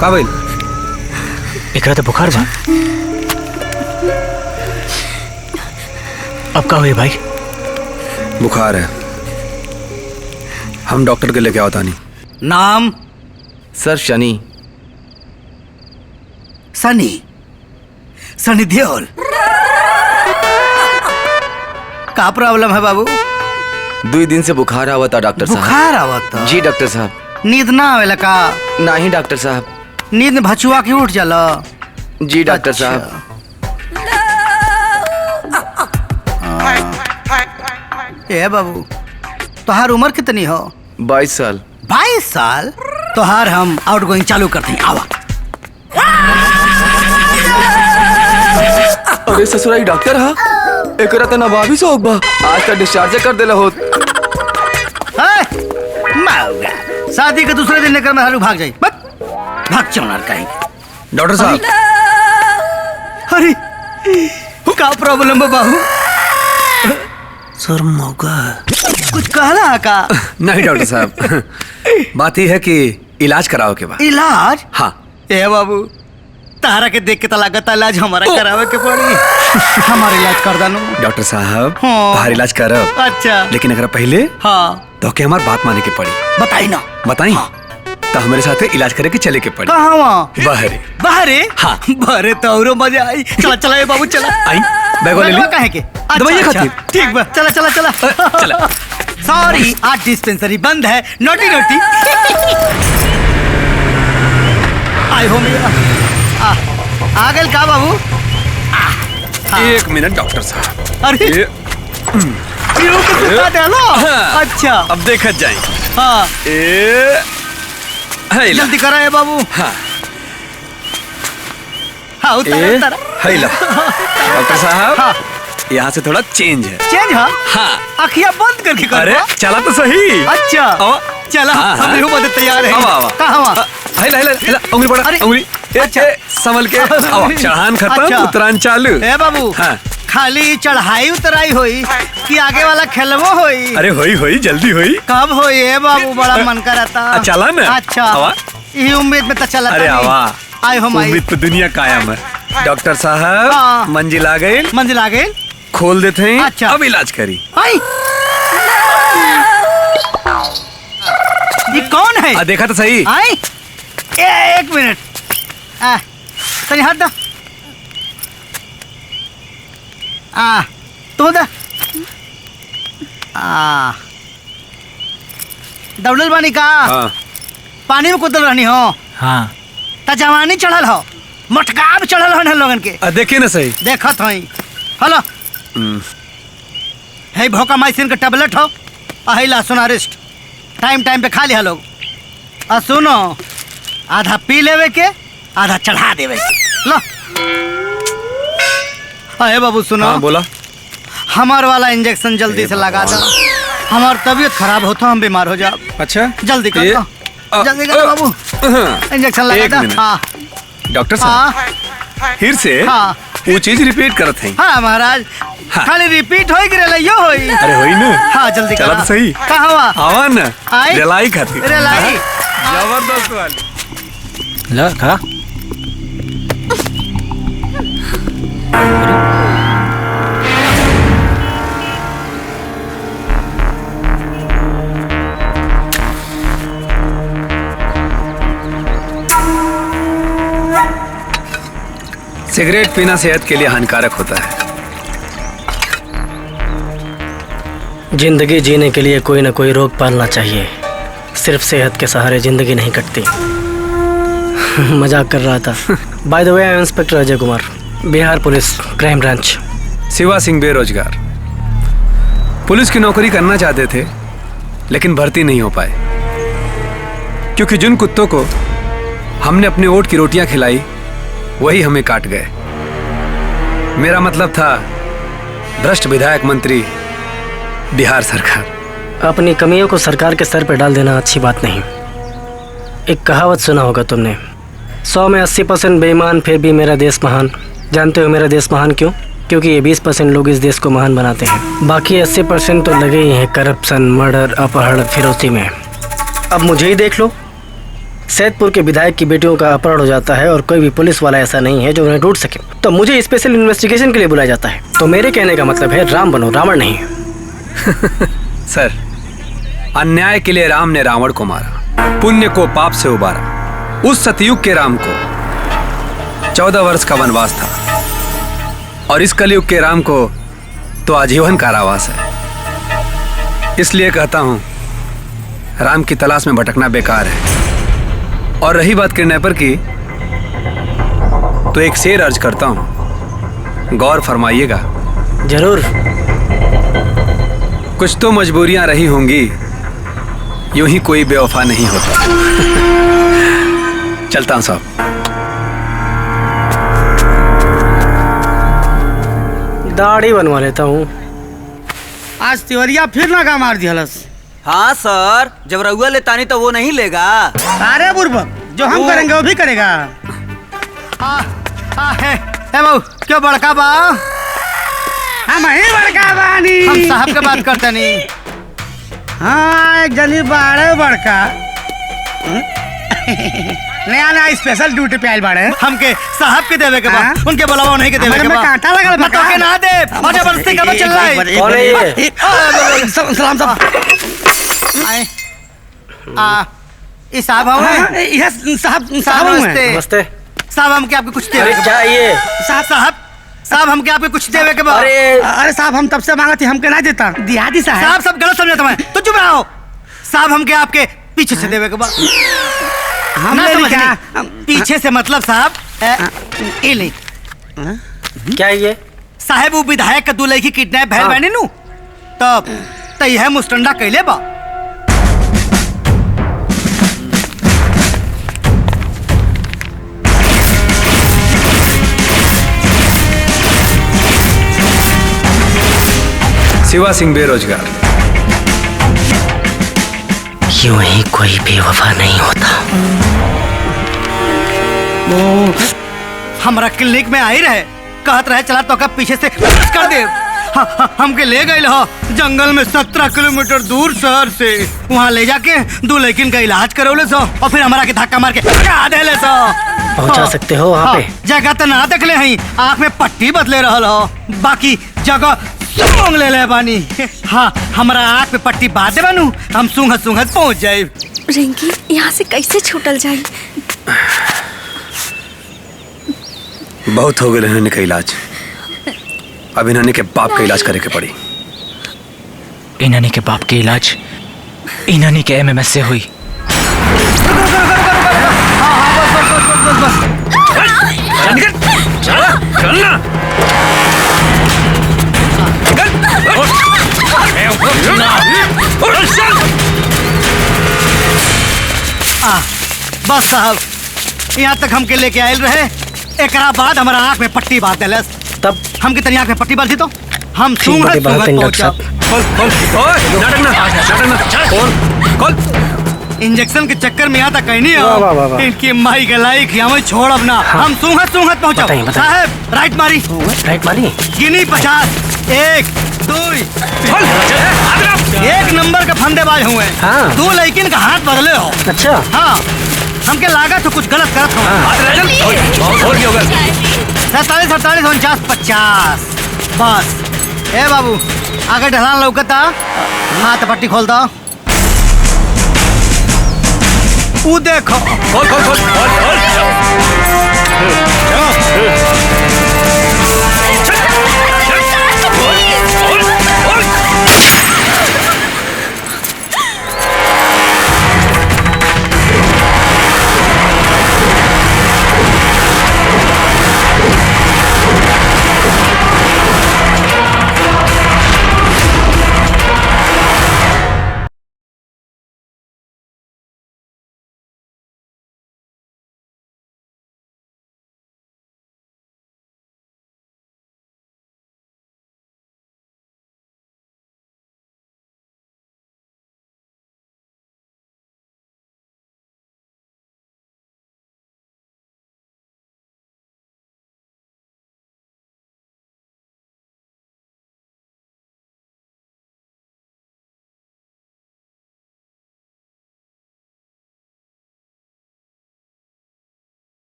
का भाई? एकरा तो बुखार बा। अब का हुई भाई? बुखार है, हम डॉक्टर के लेके आवता नहीं। नाम? सर शनि। सनी? सनी देओल? का प्रॉब्लम है बाबू? 2 दिन से बुखार आवा था डॉक्टर साहब। बुखार आवत? जी डॉक्टर साहब। नींद ना आवेला का? नहीं डॉक्टर साहब। नींद में भचुआ के उठ जाला? जी डॉक्टर साहब। ए बाबू, तोहार उम्र कितनी हो? 22 साल। 22 साल? तोहार हम आउटगोइंग चालू करते हैं, आवा। अरे ससुराई डॉक्टर हा, एकरा त नवाबी शौक बा, आज तक डिस्चार्ज कर देला होत। माऊगा, शादी के दूसरे दिन लेकर मैं भाग जाई, भाग चौनार कहीं। डॉक्टर साहब। अरे का प्रॉब्लम है बाबू? सर मौका कुछ कहला का? नहीं डॉक्टर साहब, बात यह है कि इलाज कराओ के बाद। इलाज? हाँ, ए बाबू तारा के देख के तो लागत इलाज हमारा करावे के पड़ी। हमारा इलाज कर दानो डॉक्टर साहब। हाँ। बाहर इलाज करब। अच्छा लेकिन अगर पहले हाँ तो के हमार बात माने के पड़ी। बताई ना। बताई तो हमारे साथ इलाज करे के चले के पड़ी। कहाँ वहाँ बाहरे। बाहरे हाँ बाहरे तो औरो मजा आई। चला चला ए बाबू चला। आई बैग ले ली। काहे के दवाइयाँ खातिर। ठीक बा चला चला चला चला। सॉरी आज डिस्पेंसरी बंद है। नोटी नोटी आई हो मेरा आ गए का बाबू। एक मिनट डॉक्टर साहब। अरे हीरो के सुता डालो। हाँ। अच्छा अब देखत जाए। हाँ जल्दी करा है बाबू। हाँ हाँ उतारा डॉक्टर साहब। हाँ। यहाँ से थोड़ा चेंज है। चेंज है। हाँ आँखियाँ बंद करके कर। अरे चला तो सही। अच्छा चला हम लोग मदद तैयार है। कहाँ उंगली पड़ा उंगली। अच्छा संभल के चढ़ान खत्म। अच्छा। उतरान चालू। ए बाबू हाँ। खाली चढ़ाई उतराई होई कि आगे वाला खेलवो होई। अरे होई जल्दी होई। कब होई ए बाबू बड़ा मन करता। चला ना। अच्छा ये उम्मीद में तो चला। अरे आवा आए हो माई। उम्मीद पे दुनिया कायम है। डॉक्टर साहब। हाँ। मंजिल आ गई। मंजिल आ गई। खोल देते हैं। अच्छा। अब इलाज करी। ये कौन है? देखा तो सही। आई एक मिनट तनी हाथ दा। तो दा दौड़ल बानी का। हाँ। पानी में कूदल रहनी हो। हाँ ता जवानी चढ़ल हो मटकाब चढ़ल हो लोगन के। देखिए ना सही। देखत हई हेलो है भोका माइसिन का टेबलेट हो। अहिला सुनारिस्ट टाइम टाइम पे खा लिया लोग। सुनो आधा पी लेवे के आधा चढ़ा देवे के। लो अरे बाबू सुनो। हाँ, बोला। हमार वाला इंजेक्शन जल्दी से लगा दो। हमार तबीयत खराब होता हम बीमार हो जाओ। अच्छा जल्दी कर दो जल्दी कर बाबू इंजेक्शन लगा दो। हाँ डॉक्टर साहब फिर से वो चीज रिपीट करत हैं। हाँ महाराज खाली रिपीट होई कि रेलाइयो होई। अरे होई ना। हाँ जल्दी चला तो सही। कहाँ हुआ? आवा ना आई रेलाई खातिर। रेलाई जबरदस्त वाली। ला खा। सिगरेट पीना सेहत के लिए हानिकारक होता है। जिंदगी जीने के लिए कोई ना कोई रोग पालना चाहिए। सिर्फ सेहत के सहारे जिंदगी नहीं कटती। मजाक कर रहा था। By the way I am inspector Ajay Kumar, Bihar police crime branch. Shiva Singh बेरोजगार पुलिस की नौकरी करना चाहते थे लेकिन भर्ती नहीं हो पाए क्योंकि जिन कुत्तों को हमने अपने ओट की रोटियां खिलाई वही हमें काट गए। मेरा मतलब था भ्रष्ट विधायक मंत्री बिहार सरकार। अपनी कमियों को सरकार के सर पर डाल देना अच्छी बात नहीं। एक कहावत सुना होगा तुमने, 100 में 80% बेईमान फिर भी मेरा देश महान। जानते हो मेरा देश महान क्यों? क्योंकि ये 20% लोग इस देश को महान बनाते हैं, बाकी 80% तो लगे ही हैं करप्शन, मर्डर, अपहरण, फिरौती में। अब मुझे ही देख लो, सैदपुर के विधायक की बेटियों का अपहरण हो जाता है और कोई भी पुलिस वाला ऐसा नहीं है जो उन्हें ढूंढ सके, तो मुझे स्पेशल इन्वेस्टिगेशन के लिए बुलाया जाता है। तो मेरे कहने का मतलब है राम बनो, रावण नहीं। सर, अन्याय के लिए राम ने रावण को मारा, पुण्य को पाप से उबारा। उस सतयुग के राम को 14 वर्ष का वनवास था और इस कलयुग के राम को तो आजीवन कारावास है। इसलिए कहता हूं, राम की तलाश में भटकना बेकार है। और रही बात किडनैपर की, तो एक शेर अर्ज करता हूं, गौर फरमाइएगा। जरूर। कुछ तो मजबूरियां रही होंगी, यूं ही कोई बेवफा नहीं होता। चलता हूं साहब। दाढ़ी बनवा लेता हूँ। आज तिवरिया फिर लगा मार दिया। हाँ सर, जब रउआ लेतानी तो वो नहीं लेगा। अरे बुर्बक, जो हम करेंगे वो भी करेगा। है बाबू, क्यों बड़का बा? हम ही बड़का बानी। हम साहब के बात करते नहीं। हाँ, एक जनी बाड़े बड़का। नया नया स्पेशल ड्यूटी पे आइल बाड़े। हमके साहब के देवे के बा, उनके बुलावा नहीं के देवे के में बा। कांटा लगल बा। मैं तो के ना दे, और जबरदस्ती का चल रहा है। कौन है ये? सलाम साहब। ये साहब हवे? ये साहब नमस्ते। नमस्ते। साहब हमके आपके कुछ देवे अरे क्या ये? साहब हमके आपके कुछ देवे के बा। अरे साहब हम तब से मांगती हमके ना देता दिया दी साहब। साहब सब गलत समझता मैं, तो चुप रहो। साहब हमके आपके पीछे से देवे के बा। हम ना ले समझ क्या? नहीं। पीछे से मतलब साहब ये ले। क्या ये? साहब वो विधायक का दूल्हे की किडनैप भैल बहनी नु तब तई है मुस्टंडा कैले बा। शिवा सिंह बेरोजगार। यूं ही कोई बेवफा नहीं होता। हमारा क्लिनिक में आई रहे, कहत रहे चला तो का पीछे से कर दे। हमके ले गए जंगल में 17 किलोमीटर दूर शहर से, वहाँ ले जाके दो लेकिन का इलाज करौले सो और फिर हमारा के धक्का मार के भगा देले सो। पहुंचा सकते हो वहाँ पे? जगह तो ना देखले हई, आँख में पट्टी बदले रहल हो, बाकी जगह सूंघ ले बानी। हाँ हमारा आँख पे पट्टी बांध दे बानू, हम सूंघत सूंघत पहुँच जाए। रिंकी यहाँ से कैसे छूटल जाए? बहुत हो गए इन्होंने का इलाज, अब इन्होंने के बाप का इलाज करे के पड़ी। इन्होंने के बाप के इलाज इन्होंने के एमएमएस से हुई। बस साहब यहाँ तक हमके लेके आयल रहे, एकरा बाद हमारा आँख में पट्टी बांध देलस। तब हमके तनी आँख में पट्टी बांध दी तो हम सूंघत पहुंचा। इंजेक्शन के चक्कर में यहाँ तक कहीं नहीं हो, इनकी माई गलाई खियावे छोड़ अब ना। हम सूंघत सूंघत पहुंचा। साहब राइट मारी। राइट मारी? गिनी 50, 1 2 एक नंबर के फंदेबाज हुए। हाँ। 2 लेकिन का हाथ बदले हो। अच्छा। हाँ हमके लागा तो कुछ गलत करत हो। 47 48 49 50 बस। ए बाबू आगे ढलान लौकता, हाथ पट्टी खोल दो। वो देखो खोल खोल खोल खोल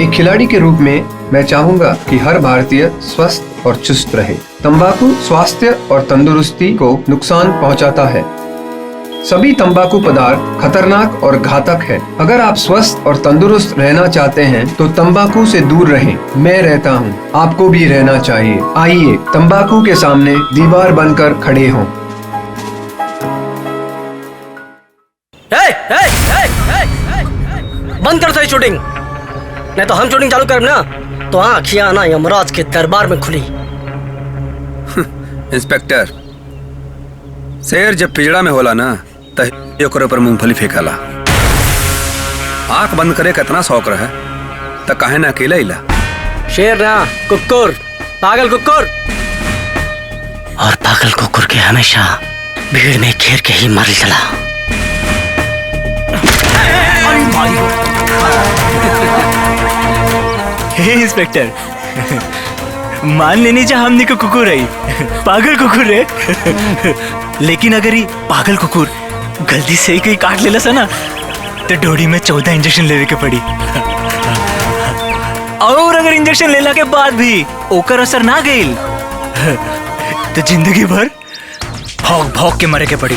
एक खिलाड़ी के रूप में मैं चाहूंगा कि हर भारतीय स्वस्थ और चुस्त रहे। तंबाकू स्वास्थ्य और तंदुरुस्ती को नुकसान पहुंचाता है। सभी तंबाकू पदार्थ खतरनाक और घातक है। अगर आप स्वस्थ और तंदुरुस्त रहना चाहते हैं तो तंबाकू से दूर रहें। मैं रहता हूं, आपको भी रहना चाहिए। आइए तंबाकू के सामने दीवार बनकर खड़े हों। बंद कर सारी शूटिंग, नहीं तो हम शूटिंग चालू कर ना तो आँखियां आना यमराज के दरबार में खुली। इंस्पेक्टर, शेर जब पिजड़ा में होला ना तो ओकरे ऊपर मूंगफली फेंकाला। आंख बंद करे कितना शौक रहे तो काहे ना अकेला इला। शेर ना कुकुर, पागल कुकुर। और पागल कुकुर के हमेशा भीड़ में घेर के ही मार चला। हे इंस्पेक्टर, मान लेनी जा हमने को कुकुर है, पागल कुकुर है। लेकिन अगर ये पागल कुकुर गलती से ही कोई काट लेला सा ना तो डोरी में 14 इंजेक्शन लेवे के पड़ी। और अगर इंजेक्शन लेला के बाद भी ओकर असर ना गईल तो जिंदगी भर भौंक भौंक के मरे के पड़ी।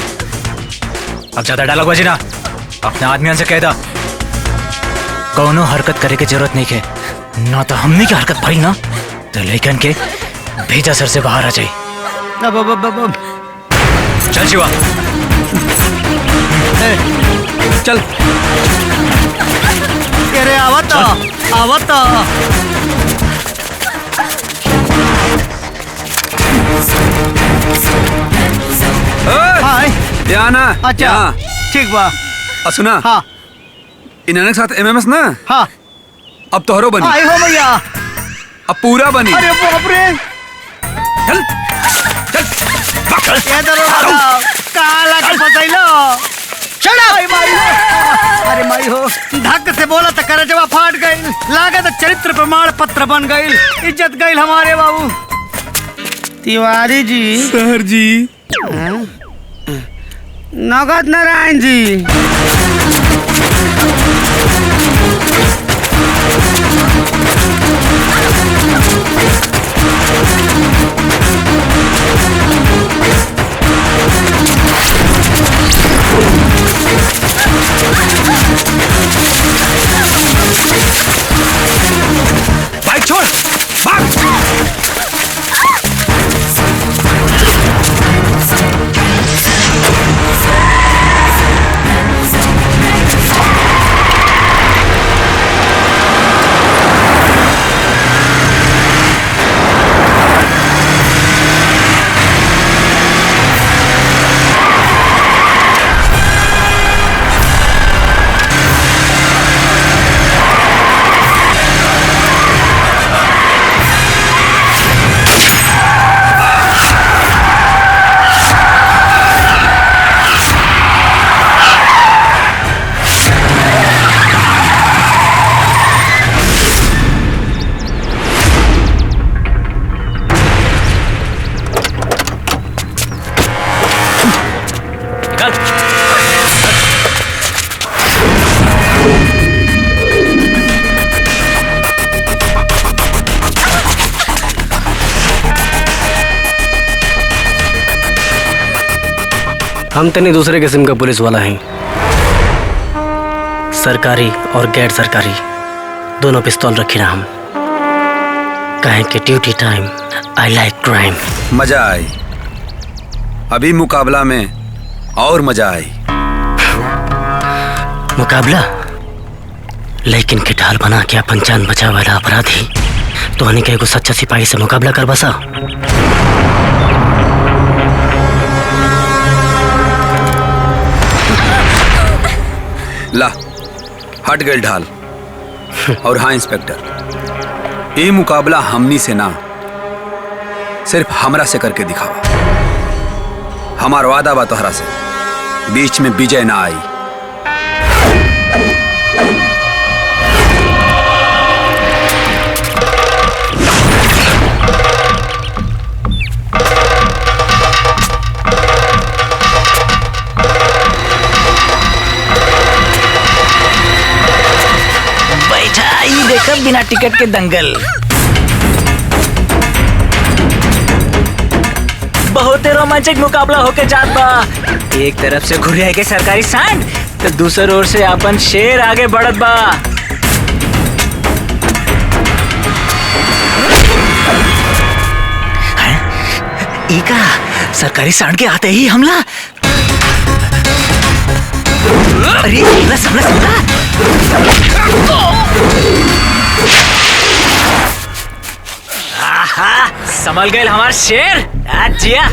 अब ज्यादा डायलॉग बजे ना, अपने आदमियों से कह दा कौनो हरकत करे के जरूरत नहीं है, ना तो हमने की हरकत भाई ना तो लेकिन के भेजा सर से बाहर आ जाए। चल शिवा चल। अरे आवत आवत। हाय ध्यान। अच्छा ठीक बा। सुना। हाँ इन्होंने के साथ एमएमएस ना। हाँ अब तोहरो बनी। आई हो भैया। अब पूरा बनी। अरे बाप रे। चल ये दरोगा कहाँ लाके फंसाइलो? भाई मारी हो। अरे मारी हो धक्क से बोला तो करे जवा फाट गई। लागत चरित्र प्रमाण पत्र बन गई, इज्जत गई हमारे बाबू। तिवारी जी। सर जी। नगद नारायण जी। बाइक छोड़, भाग। हम तनी दूसरे किस्म का पुलिस वाला हैं। सरकारी और गैर सरकारी दोनों पिस्तौल रखी ना हम। कहें कि duty time I like crime. मजा आई, अभी मुकाबला में और मजा आई। मुकाबला? लेकिन के ढाल बना के अपन जान बचा वाला अपराधी तो हनी के सच्चा सिपाही से मुकाबला कर बसा। ला हट गए ढाल। और हाँ इंस्पेक्टर, ये मुकाबला हमनी से ना सिर्फ हमरा से करके दिखावा। हमारा वादा बा तोहरा से, बीच में विजय ना आई। देखब बिना टिकट के दंगल। बहुत रोमांचक मुकाबला होके जात बा। एक तरफ से घुरिया के सरकारी सांड तो दूसर ओर से अपन शेर आगे बढ़त बा। इका सरकारी सांड के आते ही हमला। अरे समला समला। आहा, संभल गए हमार शेर। जिया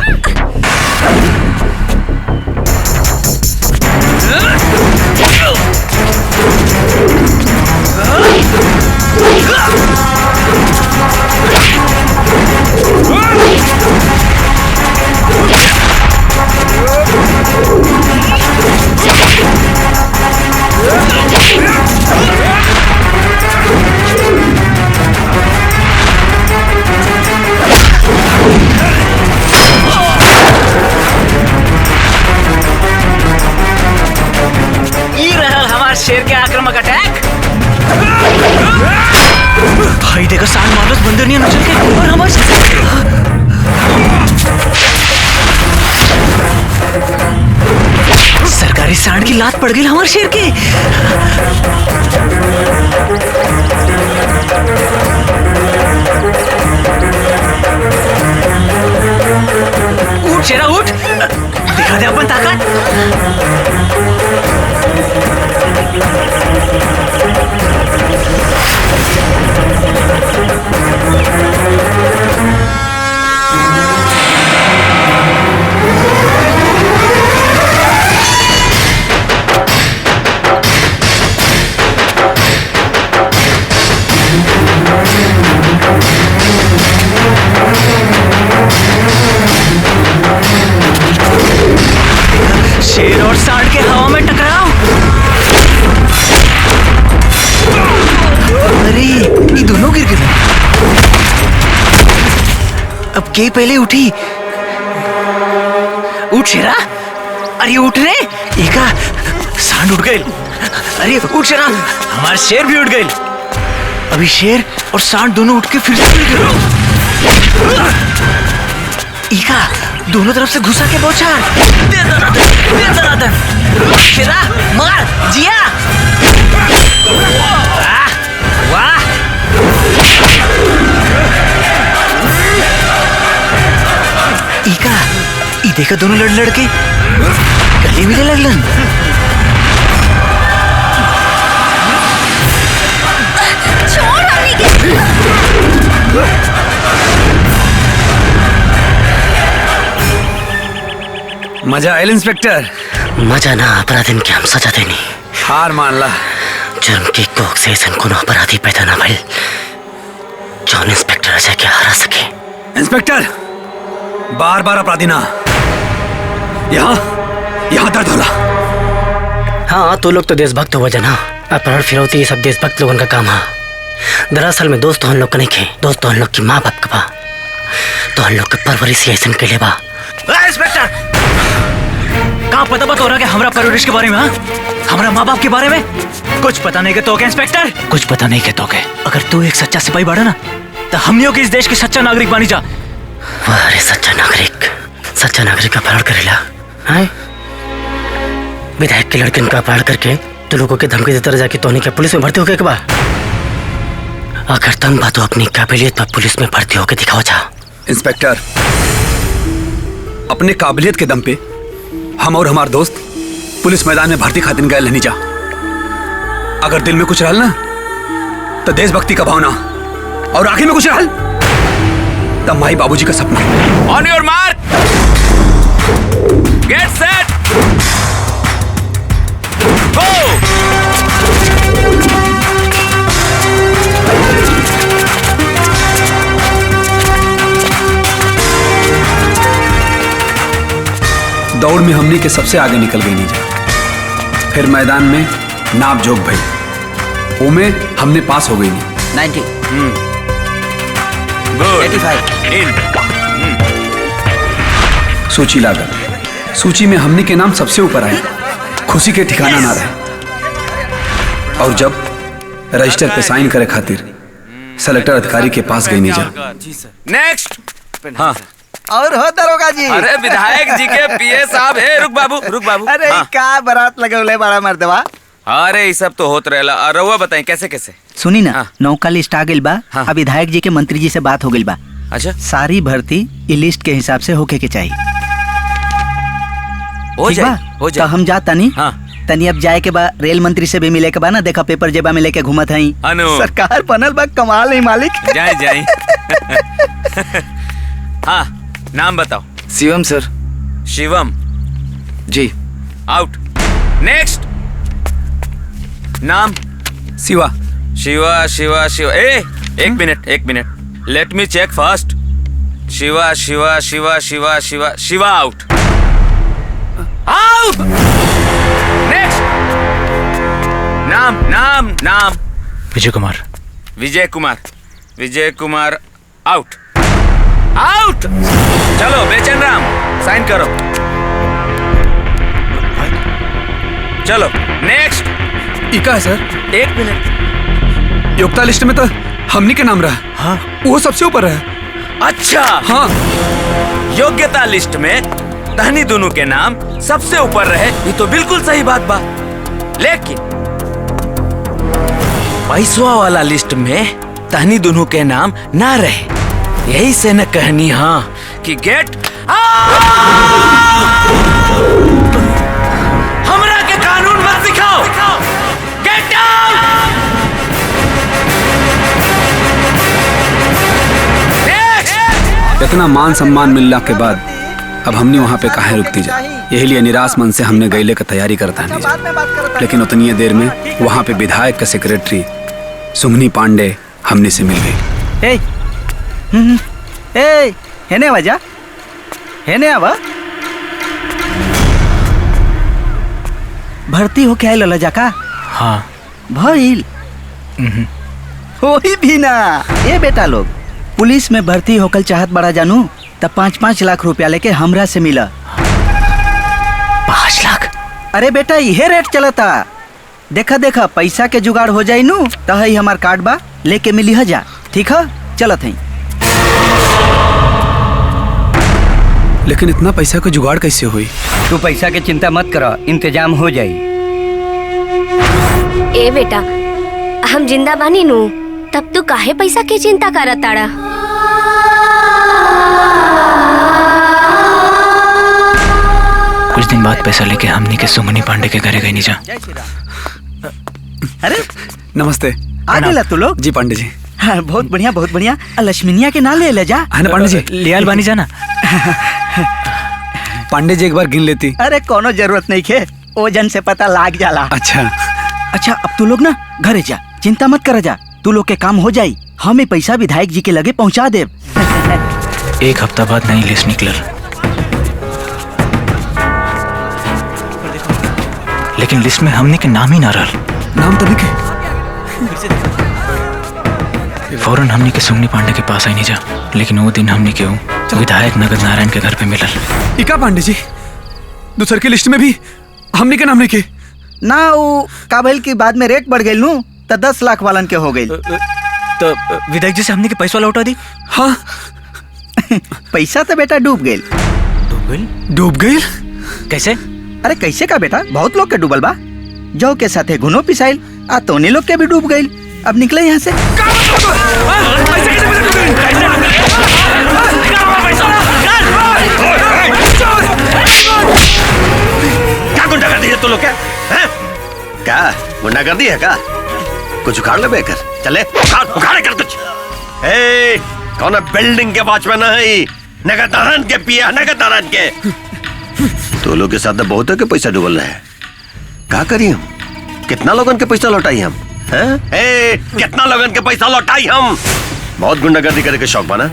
शेर के आक्रामक अटैक। भाई देखो सांड मारस बंदर नहीं नचल के और हमारे सरकारी सांड की लात पड़ गई हमारे शेर के। उठ शेरा उठ, दिखा दे अपन ताकत। शेर और सांड के हवा में टकराव। अरे ये दोनों गिर गए। अब के पहले उठी? उठ शेरा, अरे उठ रे। एका सांड उठ गए। अरे उठ शेरा, हमारा शेर भी उठ गए। अभी शेर और सांड दोनों उठ के फिर से गिर गए। एका दोनों तरफ से घुसा के बौछार। शेरा मार जिया। वाह इका ई देखा दोनों लड़ लड़ के गले मिले लगलन। छोड़ हमनी के। मजा आयल इंस्पेक्टर? मजा ना अपराधीन के हम सजा देनी। हार मान ला। जुर्म की कोख से ऐसा कोनो अपराधी पैदा ना भइल जौन इंस्पेक्टर अजय के हरा सके। इंस्पेक्टर बार बार अपराधी ना, यहाँ दर्द होला। हाँ तो लोग तो देशभक्त हो जना। अपराध फिरौती ये सब देशभक्त लोगों का काम है। दरअसल में दोस्त हम लोग का नहीं खे, दोस्त हम लोग की माँ बाप का बा। तो हम लोग के परवरिश ऐसा के लिए बा। इंस्पेक्टर कहाँ पता बता हो रहा है हमारा परवरिश के बारे में? हमारा माँ बाप के बारे में कुछ पता नहीं के तो क्या इंस्पेक्टर? कुछ पता नहीं के तो क्या? अगर तू एक सच्चा सिपाही बाड़ा ना तो हमनियों के इस देश के सच्चा नागरिक बनी जा। वाह सच्चा नागरिक का अपहरण करेला है? विधायक के लड़कन का अपहरण करके तो लोगों के धमकी देता रह जाके तो क्या पुलिस में भर्ती हो गए के बाद? अगर तुम बातों अपनी काबिलियत पर पुलिस में भर्ती होकर दिखाओ जा। इंस्पेक्टर अपने काबिलियत के दम पे हम और हमारे दोस्त पुलिस मैदान में भर्ती खातिर गए नहीं जा। अगर दिल में कुछ रहल ना तो देशभक्ति का भावना और आंखें में कुछ रहल तब माई बाबूजी का सपना। On your mark, get set, go. दौड़ में हमने के सबसे आगे निकल गई नीजा। फिर मैदान में नाप जोक भई, वो में हमने पास हो गई नहीं। 90 गुड 85 इन सूची लागल। सूची में हमने के नाम सबसे ऊपर आए, खुशी के ठिकाना ना रहे। और जब रजिस्टर पे साइन करे खातिर सेलेक्टर अधिकारी के पास गई नीजा। नेक्स्ट। हाँ और हो दरोगा जी। अरे विधायक जी के पीए साहब है। रुक बाबू अरे हाँ। का बारात लगौले बड़ा मर्दवा। अरे ये सब तो होत रहेला। रउआ बताएं कैसे कैसे? सुनी ना नौका लिस्ट आ गइल बा। अब विधायक जी के मंत्री जी से बात हो गइल बा। अच्छा सारी भर्ती ई लिस्ट के हिसाब से होके के चाहिए। हो जाए तो हम जाता नहीं। तनी अब जाए के बाद रेल मंत्री से भी मिले के बा ना। देखा पेपर जेबा में लेके घूमत हई। सरकार बनल बा, कमाल है मालिक। जाए हाँ नाम बताओ। Shivam sir. Shivam ji. Out. Next. नाम? शिवा। शिवा। एक minute let me check first. Shiva out. Next. नाम? विजय कुमार आउट। चलो बेचैन राम साइन करो। चलो नेक्स्ट। इका है सर। 1 मिनट। योग्यता लिस्ट में तो हमनी के नाम रहा। हाँ, वो सबसे ऊपर है। अच्छा हाँ, योग्यता लिस्ट में तहनी दोनों के नाम सबसे ऊपर रहे, ये तो बिल्कुल सही बात बा। लेकिन पैसवा वाला लिस्ट में तहनी दोनों के नाम ना रहे, यही से न कहनी हाँ कि गेट हमरा के कानून मत सिखाओ। गेट इतना मान सम्मान मिलने के बाद अब हमने वहाँ पे काहे रुकती जा। यही लिए निराश मन से हमने गैले का तैयारी करता है। लेकिन उतनी देर में वहाँ पे विधायक का सेक्रेटरी सुंगनी पांडे हमने से मिल गई। हेने वजह हेने आवा भर्ती हो क्या लला जाका? हाँ भइल होई भी ना। ये बेटा लोग पुलिस में भर्ती होकर चाहत बड़ा जानू तब 5-5 लाख रुपया लेके हमरा से मिला। 5 लाख? अरे बेटा यह रेट चलता। देखा देखा पैसा के जुगाड़ हो जाई नू तो है हमार कार्ड बा लेके मिली जा। ठीक है चलत है। लेकिन इतना पैसा का जुगाड़ कैसे हुई? तू पैसा की चिंता मत करो, इंतजाम हो जाई। ए बेटा हम जिंदा बानी नू, तब तू काहे पैसा की चिंता करत ताड़ा? कुछ दिन बाद पैसा लेके हमनी के सुंगनी पांडे के घरे गई नीचा। अरे नमस्ते। आ गेला तू लोग? जी पांडे जी। हाँ, बहुत बढ़िया बहुत बढ़िया। लक्ष्मीनिया के ना ले जा। है ना पांडे जी? लियाल बानी जाना। पांडे जी एक बार गिन लेती। अरे कोनो जरूरत नहीं खे, ओजन से पता लाग जाला। अच्छा अच्छा अब तू लोग ना घरे जा, चिंता मत कर जा। तू लोग के काम हो जाई, हमें पैसा विधायक जी के लगे पहुंचा दे। 1 हफ्ता बाद नई लिस्ट निकलल, लेकिन लिस्ट में हमने के नाम ही ना रहल। नाम तो लिखे। फौरन हमने के सुंगनी पांडे के पास आई नहीं जा, लेकिन वो दिन हमने के विधायक नगद नारायण के घर पे मिलल। इका पांडे जी दूसर की लिस्ट में भी हमने के नाम लिखे ना। वो काबिल की बाद में रेट बढ़ गई नू तो 10 लाख वालन के हो गई। तो विधायक जी से हमने के पैसा लौटा दी। हाँ पैसा तो बेटा डूब गई। डूब गई कैसे? अरे कैसे का बेटा, बहुत लोग के डूबल बा। जौ के साथे घुनो पिसाइल आ तोने लोग के भी डूब गई। अब निकले यहाँ से। क्या गुंडागर्दी है तू लोग? क्या गुंडागर्दी है क्या? कुछ उखाड़ ले बेकर। चले उखाड़े कर कुछ। कौन बिल्डिंग के वॉचमैन है? नगद नारायण के पिया, नगद नारायण के। तो लोग के साथ बहुत है कि पैसा डूबल रहा है। क्या करिए हम? कितना लोगन के पैसा लौटाई हम? कितना लोगन के पैसा लौटाई हम? बहुत गुंडागर्दी करे के शौक बना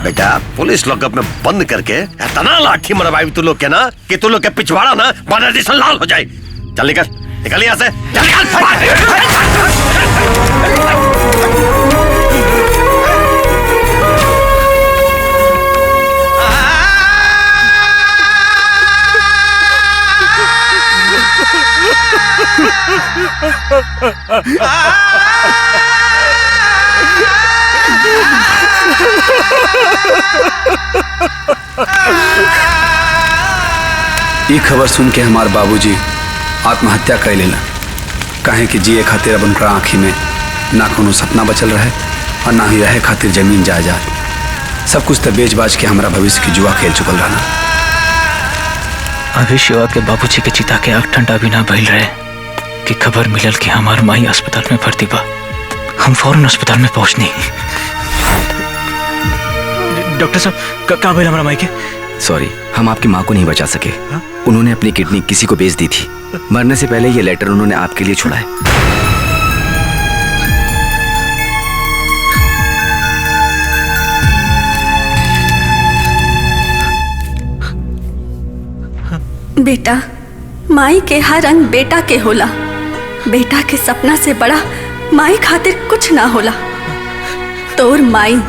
बेटा। पुलिस लॉकअप में बंद करके इतना लाठी मरवाई तू लोग के ना कि तू लोग के पिछवाड़ा ना बनर्जिशन लाल हो जाए। चल निकल निकल यहाँ से, चल निकल। ये खबर सुन के हमार बाबूजी आत्महत्या कर लेला। काहे कि जिए खातिर अब उनका आँखी में ना कोनो सपना बचल रहे और ना ही रहे खातिर जमीन जायदाद। सब कुछ तो बेच बाज के हमारा भविष्य की जुआ खेल चुकल रहना। अभी शिवा के बाबूजी के चिता के आग ठंडा भी ना भइल रहे कि खबर मिलल कि हमार माई अस्पताल में भर्ती बा। हम फौरन अस्पताल में पहुंचनी। डॉक्टर साहब का भइल हमारा माई के? सॉरी, हम आपकी माँ को नहीं बचा सके। उन्होंने अपनी किडनी किसी को बेच दी थी। मरने से पहले ये लेटर उन्होंने आपके लिए छोड़ा है। बेटा, माई के हर अंग बेटा के होला। बेटा के सपना से बड़ा माई खातिर कुछ ना होला। तोर माई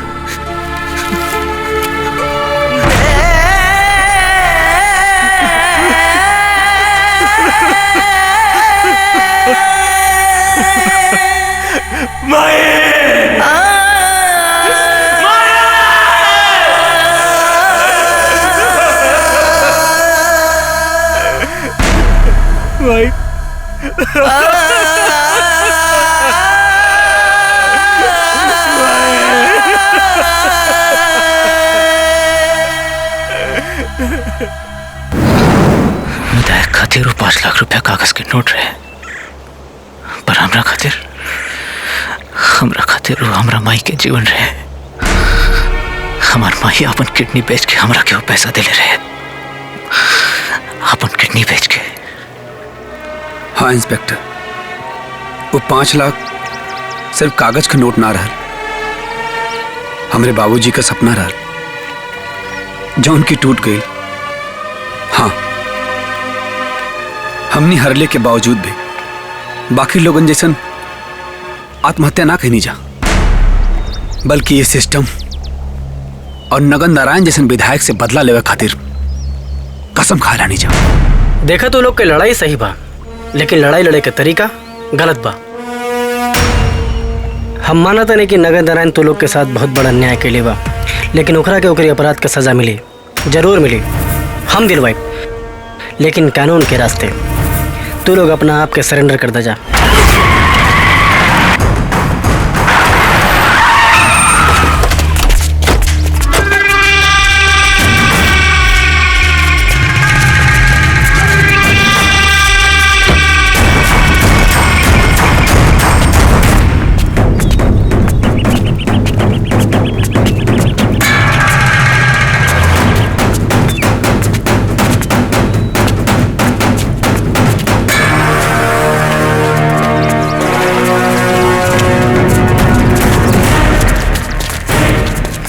लाख रुपया कागज के नोट रहे, पर हमरा खातिर वो हमरा माई के जीवन रहे। हमार माई अपन किडनी बेच के हमरा के वो पैसा दिले रहे, अपन किडनी बेच के। हाँ इंस्पेक्टर, वो 5 लाख सिर्फ कागज का नोट ना रहा, हमरे बाबूजी का सपना रहा जो उनकी टूट गई। हाँ, हमनी हरले के बावजूद भी बाकी लोगन जैसन आत्महत्या ना कहनी जा, बल्कि ये सिस्टम और नगन नारायण जैसन विधायक से बदला लेवे खातिर कसम खा लानी जा। देखा तो लोग के लड़ाई सही बा, लेकिन लड़ाई लड़े के तरीका गलत बा। हम मानत नहीं कि नगन नारायण तो लोग के साथ बहुत बड़ा अन्याय के लिए बा, लेकिन ओकरा के ओकरी अपराध का सजा मिली, जरूर मिली, हम दिलवाई। लेकिन कानून के रास्ते तू लोग अपना आप के सरेंडर कर दे जा।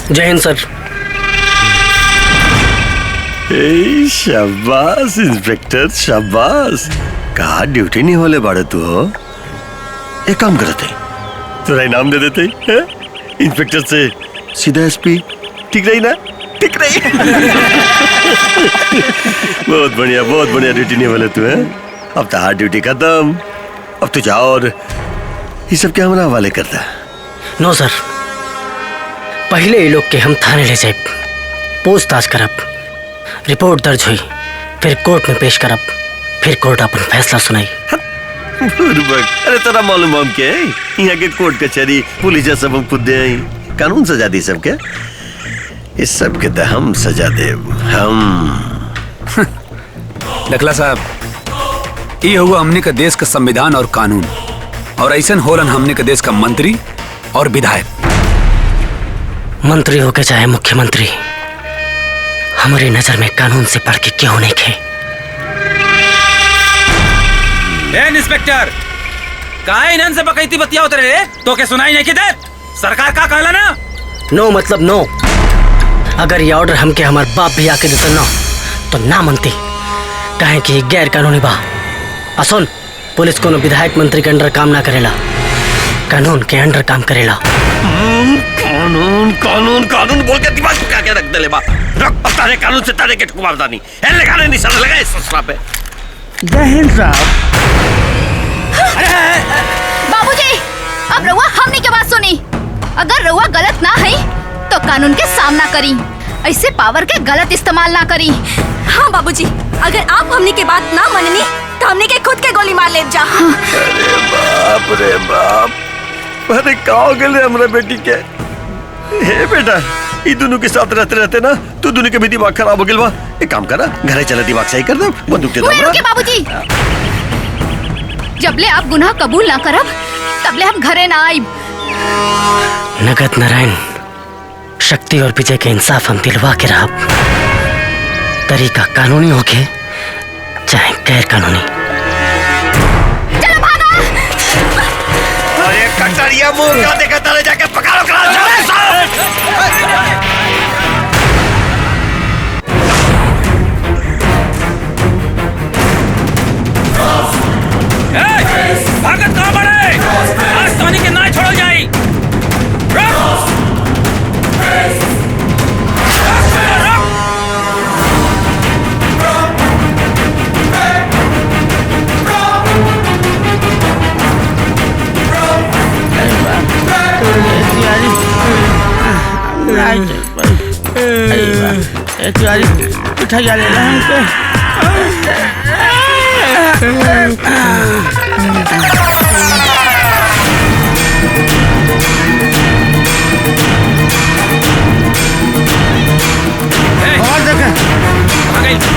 जय हिंद सर। शाबाश इंस्पेक्टर, शाबाश। कहा ड्यूटी नहीं होले बाड़े तू हो? एक काम करते, तेरा इनाम दे देते है? इंस्पेक्टर से सीधा एसपी, ठीक रही ना? ठीक रही। बहुत बढ़िया ड्यूटी नहीं होले तू है। अब तो ड्यूटी खत्म, अब तो जाओ और ये सब क्या हमारा हवाले करता है? नो सर, पहले ये लोग के हम थाने ले जाए, पूछताछ करब, रिपोर्ट दर्ज हुई, फिर कोर्ट में पेश करब, फिर कोर्ट अपन फैसला सुनाई। अरे तेरा मालूम हम के यहाँ के कोर्ट कचहरी पुलिस सब हम खुद दे कानून सजा दी सबके, इस सब के तो हम सजा दे। हम डकला साहब, ये हुआ हमने का देश का संविधान और कानून, और ऐसा होलन हमने का देश का मंत्री और विधायक। मंत्री हो के चाहे मुख्यमंत्री, हमारी नजर में कानून से पढ़ के क्यों नहीं थे। इंस्पेक्टर, काहे इन्हन से बकैती बतिया उतरे रे? तो के सुनाई नहीं किधर? सरकार का कहला ना? नो मतलब नो। अगर ये ऑर्डर हमके हमार बाप भी आके देता ना, तो ना मनती, कहें कि गैर कानूनी बा। असुन, पुलिस कोनो विधायक मंत्री के अंडर काम ना करेला, कानून के अंडर काम करेला। कानून कानून कानून बोल के दिमाग में क्या रख दे ले बा? रख तारे कानून से तारे के ठुकमारदानी है, लगाने निशाना लगाए ससुरा पे। जय हिंद साहब। बाबूजी, अब रउआ हमनी के बात सुनी। अगर रउआ गलत ना है तो कानून के सामना करी, ऐसे पावर के गलत इस्तेमाल ना करी। हाँ बाबूजी, अगर आप हमनी के बात ना मननी तो हमनी के खुद के गोली मार ले जा। अरे बाप रे बाप, अरे कहाँ गए हमरा बेटी के? हे बेटा, ये दोनों के साथ रहते रहते ना तू दोनों के भी दिमाग खराब हो गया बा। एक काम करा, घरे चले दिमाग सही कर दे, बंदूक दे दो हमरा। रुके बाबूजी, जबले आप गुनाह कबूल ना करब तबले हम घरे ना आइब। नगद नारायण, शक्ति और विजय के इंसाफ हम दिलवा के रहब, तरीका कानूनी होके चाहे गैर कानूनी। चलो भागा। अरे कटरिया मुंह का देखा ताले जाके पकड़ो करा चले साहब। भागत कहाँ बढ़े? आज सोनी के नाई छोड़ो जाई। उठा जा ले और देखा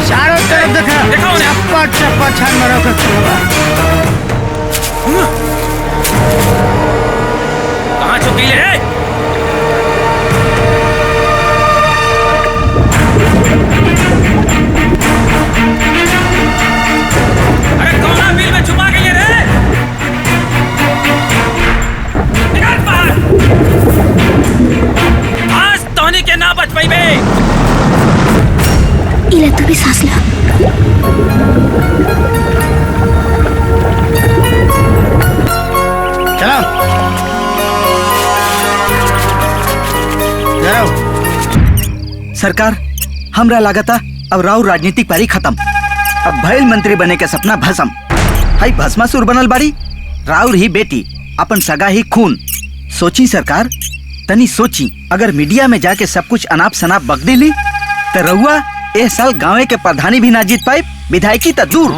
चारों तरफ देखा, चप्पा चप्पा छान मारो। सांस ला। सरकार, हमरा लागता अब राव राजनीतिक पारी खत्म। अब भैल मंत्री बने के सपना भस्म। हाई भस्मासुर बनल बाड़ी राउर ही बेटी, अपन सगा ही खून। सोची सरकार, तनी सोची, अगर मीडिया में जाके सब कुछ अनाप शनाप बक दिली तो रउआ ए साल गाँव के प्रधानी भी ना जीत पाए, विधायकी तो दूर।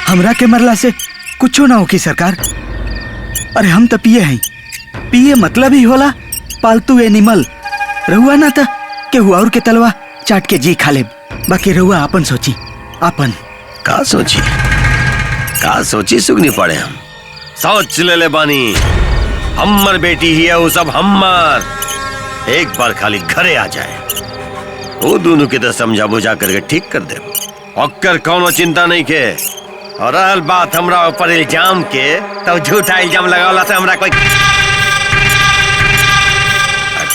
हमरा के मरला से कुछो ना होगी सरकार। अरे हम तो पिए हैं, पिए मतलब ही होला पालतू एनिमल। रहुआ ना था केहू और के तलवा चाट के जी खा ले। बाकी रहुआ अपन सोची, अपन का सोची सुगनी पड़े। हम सोच ले बानी, हम्मर बेटी ही है वो सब हम्मर। एक बार खाली घरे आ जाए, वो दोनों के तो समझा बुझा करके ठीक कर दे। ओकर कौनो चिंता नहीं के। और रहल बात हमरा ऊपर इल्जाम के, तो झूठा इल्जाम लगावला से हमरा कोई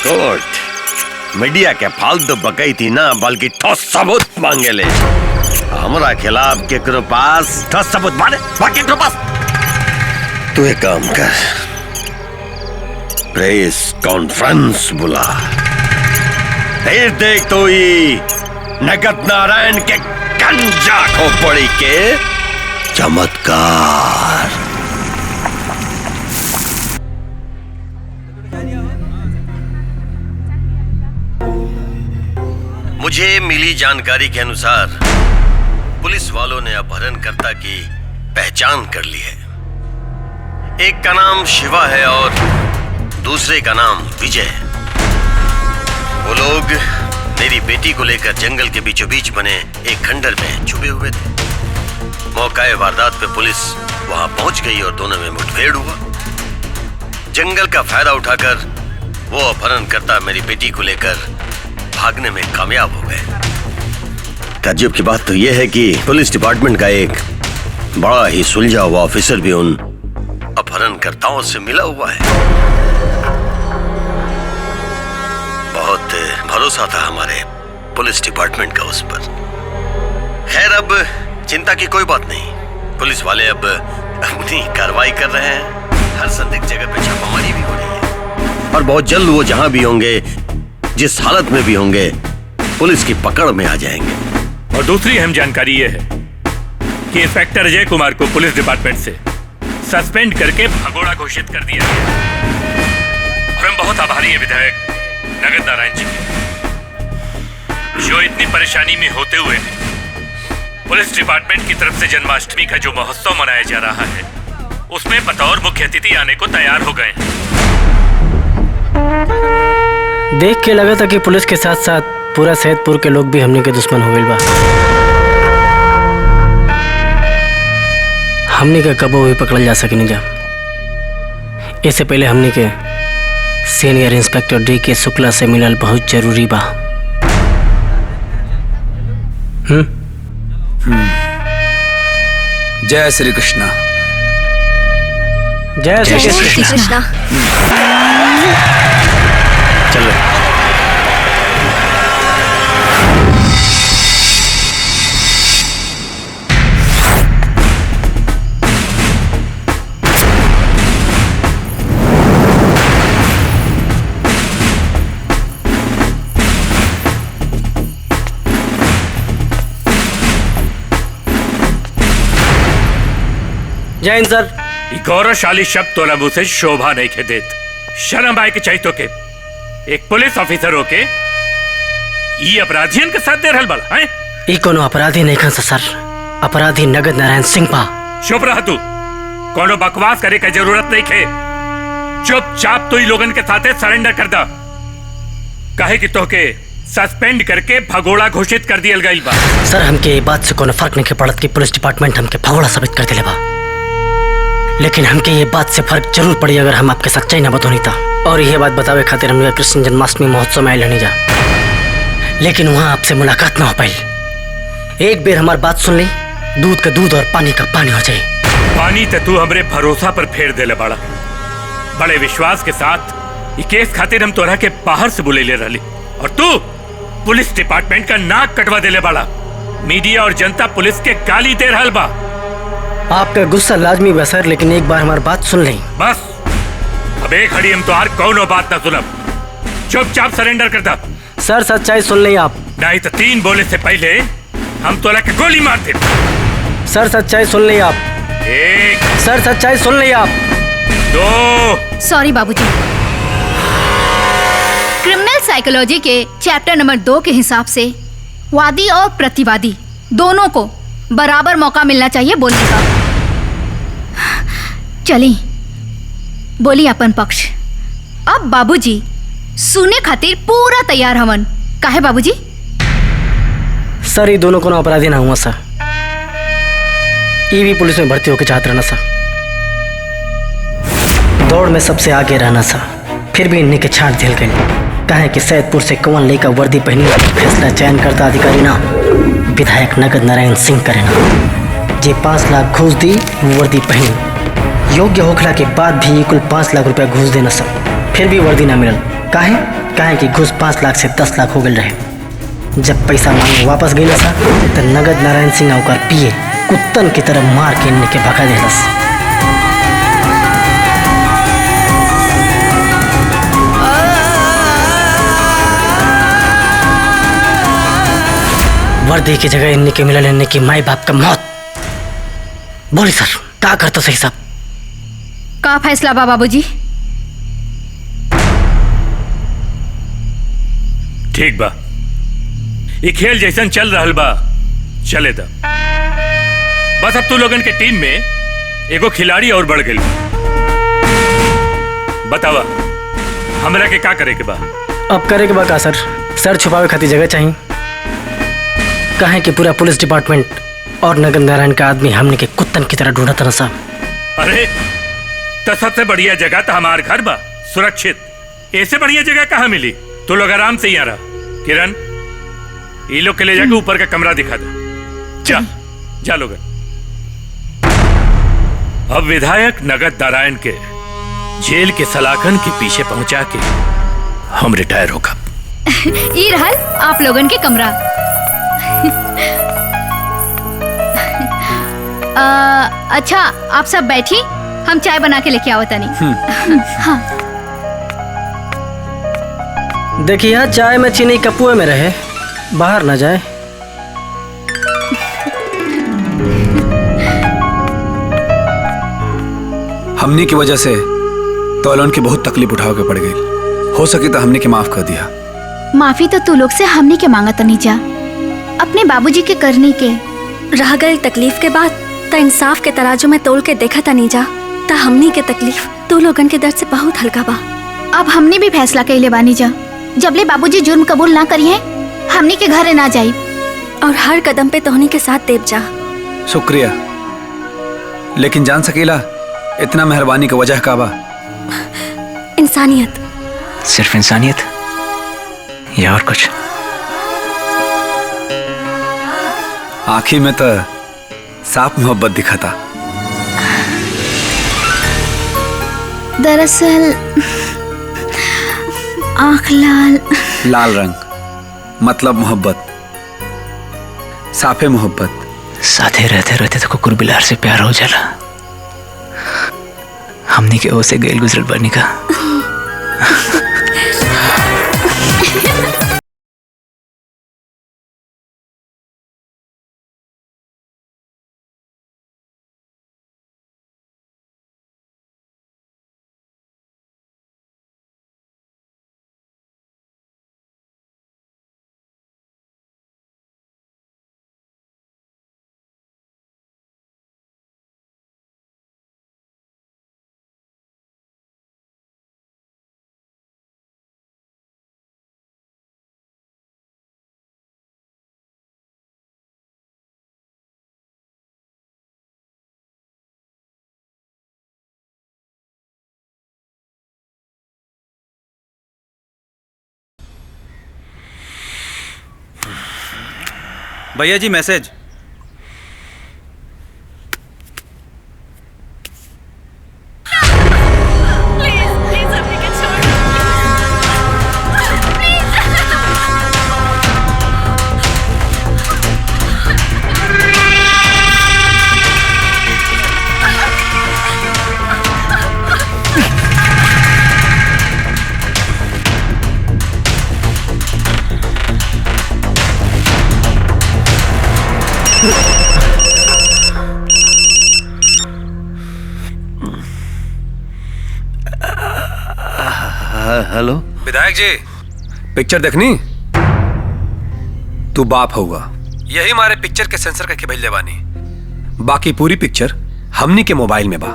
कोर्ट मीडिया के फालतू बकैती ना, बल्कि ठोस सबूत मांगे ले। हमरा खिलाफ केकरो पास ठोस सबूत माने, केकरो पास। तू एक काम कर, प्रेस कॉन्फ्रेंस बुला, फिर देख तो ही नगद नारायण के गंजा खोपड़ी के चमत्कार। मुझे मिली जानकारी के अनुसार पुलिस वालों ने अपहरणकर्ता की पहचान कर ली है। एक का नाम शिवा है और दूसरे का नाम विजय। वो लोग मेरी बेटी को लेकर जंगल के बीचों बीच बने एक खंडर में छुपे हुए थे। मौकाए वारदात पे पुलिस वहां पहुंच गई और दोनों में मुठभेड़ हुआ। जंगल का फायदा उठाकर वो अपहरणकर्ता मेरी बेटी को लेकर भागने में कामयाब हो गए। ताज्जुब की बात तो यह है कि पुलिस डिपार्टमेंट का एक बड़ा ही सुलझा हुआ ऑफिसर भी उन अपहरणकर्ताओं से मिला हुआ है। बहुत भरोसा था हमारे पुलिस डिपार्टमेंट का उस पर। खैर, अब चिंता की कोई बात नहीं। पुलिस वाले अब अपनी कार्रवाई कर रहे हैं। हर संदिग्ध जगह पे छापामारी भी हो रही है और बहुत जल्द वो जहां भी होंगे, जिस हालत में भी होंगे, पुलिस की पकड़ में आ जाएंगे। और दूसरी अहम जानकारी यह है कि इंस्पेक्टर अजय कुमार को पुलिस डिपार्टमेंट से सस्पेंड करके भगोड़ा घोषित कर दिया गया। और हम बहुत आभारी हैं विधायक नगद नारायण जी के, जो इतनी परेशानी में होते हुए पुलिस डिपार्टमेंट की तरफ से जन्माष्टमी का जो महोत्सव मनाया जा रहा है, उसमें बतौर मुख्य अतिथि आने को तैयार हो गए हैं। देख के लगा था कि पुलिस के साथ साथ पूरा सैदपुर के लोग भी हमने के दुश्मन हो गए बा। हमने का कबो भी पकड़ल जा सके नहीं जा। इससे पहले हमने के सीनियर इंस्पेक्टर डी के शुक्ला से मिलल बहुत जरूरी बा। जय श्री कृष्णा। जय श्री कृष्णा। चलो। जय हिंद सर। गौरवशाली शब्द तोला मुंह से शोभा नहीं के देत। शर्म आए के चाहिए तो के एक पुलिस ऑफिसर होके ये अपराधियन के साथ दे रहल बड़ा है। ई कोनो अपराधी नहीं खन सर, अपराधी नगद नारायण सिंह बा। चुप रह तू, कोनो बकवास करे की जरूरत नहीं खे। चुपचाप तो ही लोगन के साथे सरेंडर कर दा, काहे कि तो के सस्पेंड करके भगोड़ा घोषित कर दिया गई बा। सर, हमके ये बात से कोनो फर्क नहीं पड़त कि पुलिस डिपार्टमेंट हमके भगोड़ा साबित कर दिले बा, लेकिन हमके ये बात से फर्क जरूर पड़ी अगर हम आपके सच्चाई न बतौनी था। और यह बात बतावे खातिर हम कृष्ण जन्माष्टमी महोत्सव में आयल नहीं जा, लेकिन वहाँ आपसे मुलाकात ना हो पाई। एक बेर हमारी बात सुन ली, दूध का दूध और पानी का पानी हो जाए। पानी तो तू हमरे भरोसा पर फेर देले बड़ा। बड़े विश्वास के साथ ये केस खातिर हम तोरा के बाहर से बुले ले रही, और तू पुलिस डिपार्टमेंट का नाक कटवा देले बाड़ा। मीडिया और जनता पुलिस के गाली दे रहल बा। आपका गुस्सा लाजमी बा सर, लेकिन एक बार हमारी बात सुन लें। बस अब एक घड़ी हम तोहार कौनो बात ना सुनब। चुपचाप सरेंडर करता। सर सच्चाई सुन लें आप। नहीं तो 3 बोले से पहले हम तोला के गोली मार दे। सर सच्चाई सुन लें आप। 1 सर सच्चाई सुन लें आप। 2 सॉरी बाबूजी। क्रिमिनल साइकोलॉजी के चैप्टर नंबर 2 के हिसाब से वादी और प्रतिवादी दोनों को बराबर मौका मिलना चाहिए बोलने का। चलिए बोली अपन पक्ष। अब बाबूजी सुने खातिर पूरा तैयार हवन। काहे बाबूजी? सर ये दोनों को ना अपराधी ना हुआ सर। ये भी पुलिस में भर्ती होकर चाहते रहना सर। दौड़ में सबसे आगे रहना सर। फिर भी इन्हीं के छाट झेल गई। कहे कि सैदपुर से कौन लेकर वर्दी पहनी फैसला चयन करता अधिकारी ना विधायक नगद नारायण सिंह करे ना। जे 5 लाख घूस दी वो वर्दी पहनी। योग्य होखला के बाद भी कुल 5 लाख रुपया घूस देना सर। फिर भी वर्दी ना मिलल। काहे कि घूस 5 लाख से 10 लाख हो गए रहे। जब पैसा मांगे वापस गई सा तो नगद नारायण सिंह होकर पिए कुत्तन की तरह मार के इनके भगा देलस। वर्दी की जगह इन्हीं के मिलल इन्हीं की माई बाप का मौत। बोली सर क्या करता सही साहब? का फैसला बा बाबूजी? ठीक बा। ये खेल जैसन चल रहल बा चले दा। बस अब तू लोगन के टीम में एगो खिलाड़ी और बढ़ गई। बतावा हमरा के का करे के बा? अब करे के बा का सर? सर छुपावे खातिर जगह चाहिए। कहे कि पूरा पुलिस डिपार्टमेंट और नगद नारायण का आदमी हमने के कुत्तन की तरह ढूंढा था साहब। अरे तो सबसे बढ़िया जगह तो हमार घर बा, सुरक्षित। ऐसे बढ़िया जगह कहाँ मिली? तो लोग आराम से ही आ रहा। किरण ये लोग के ले जाके ऊपर का कमरा दिखा दो। जा लोग। अब विधायक नगद नारायण के जेल के सलाखन के पीछे पहुंचा के हम रिटायर होगा। ये रहल आप लोगन के कमरा। अच्छा आप सब बैठी, हम चाय बना के लेके आवत नहीं। हाँ। देखिए चाय में चीनी कपुए में रहे, बाहर ना जाए। हमनी की वजह से तोलन की बहुत तकलीफ उठाव के पड़ गई। हो सके तो हमने के माफ कर दिया। माफी तो तू लोग से हमनी के मांगत नहीं जा, अपने बाबूजी के करने के। रह गई तकलीफ के बाद तो इंसाफ के तराजू में तोल के देखा था नीजा ता हमनी के तकलीफ तू लोगन के दर्द से बहुत हल्का बा। अब हमने भी फैसला कइले बानी जा, जबले बाबूजी जुर्म कबूल ना करिए हमनी के घरे ना जाई। और हर कदम पे तोहनी के साथ देव जा। शुक्रिया, लेकिन जान सकेला इतना मेहरबानी का वजह का बा? इंसानियत। सिर्फ इंसानियत या और कुछ? आखिर में तो साफ मोहब्बत दिखा था। दरअसल आँख लाल रंग मतलब मोहब्बत, साफे मोहब्बत। साथे रहते रहते तो कुकुर बिलार से प्यार हो जाला। हमने के ओसे गैल गुजरल बनी का। भैया जी मैसेज। हेलो विधायक जी, पिक्चर देखनी? तू बाप होगा, यही हमारे पिक्चर के सेंसर करके भेज देवानी। बाकी पूरी पिक्चर हमनी के मोबाइल में बा।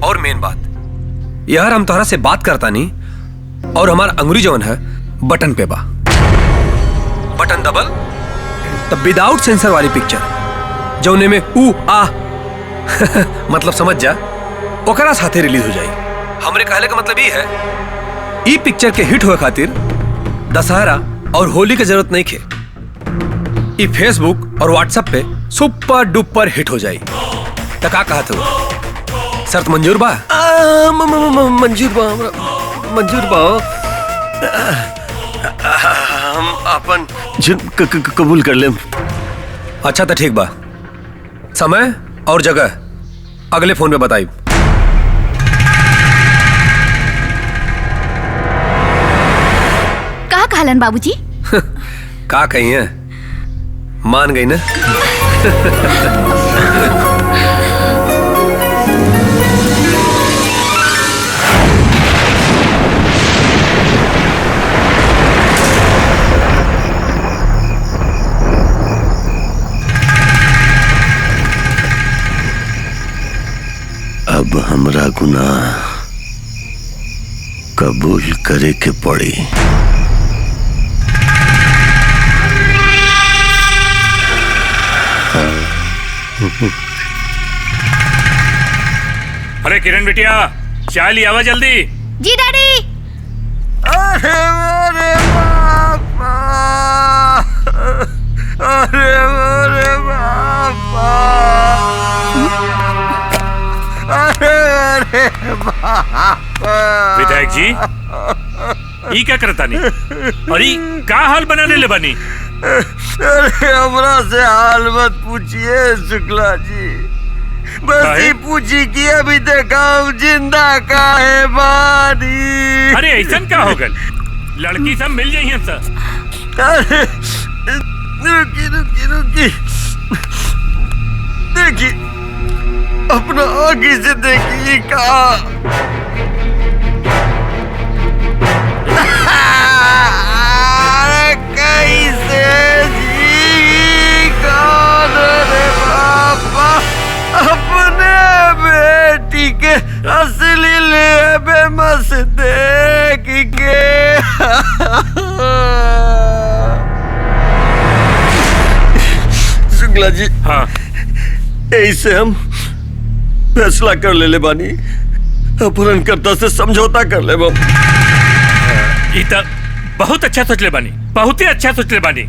और मेन बात यार, हम तोहरा से बात करता नहीं और हमारा अंगुली जवन है बटन पे बा। बटन दबल तब विदाउट सेंसर वाली पिक्चर जौने में ऊ आ मतलब समझ जा, ओकरा साथे रिलीज हो जाई। हमरे कहले का मतलब ये है, ई पिक्चर के हिट होए खातिर दशहरा और होली की जरूरत नहीं खे। ई फेसबुक और व्हाट्सएप पे सुपर डुपर हिट हो जाई। तो का कहा तू, शर्त मंजूर बा? मंजूर बा, मंजूर बा। हम अपन कबूल कर लेम। अच्छा तो ठीक बा, समय और जगह अगले फोन पे बताई। कहा कहलन बाबूजी? का कही है, मान गई ना? अब हमरा गुनाह कबूल करे के पड़ी। अरे किरण बिटिया, चाय ली आवा जल्दी। जी डैडी। अरे अरे बापा, अरे अरे बापा, अरे अरे बापा। विधायक जी, ई क्या करता नहीं? अरे का हाल बनाने ले बनी? अरे हमरा से हाल मत पूछिए शुक्ला जी, बस ये पूछी कि अभी तक हम जिंदा काहे बानी। अरे ऐसा क्या हो गल? लड़की सब मिल जाइए सब। अरे रुकी रुकी रुकी, देखिए अपना आगे से देखिए कहा। कैसे जी कौन रे बापा अपने बेटी के असली लेबे मस देख के। शुक्ला जी, हाँ ऐसे हम फैसला कर ले बानी, अपहरणकर्ता से समझौता कर ले। ई त बहुत अच्छा सोच ले बानी, बहुत ही अच्छा सोच ले बानी।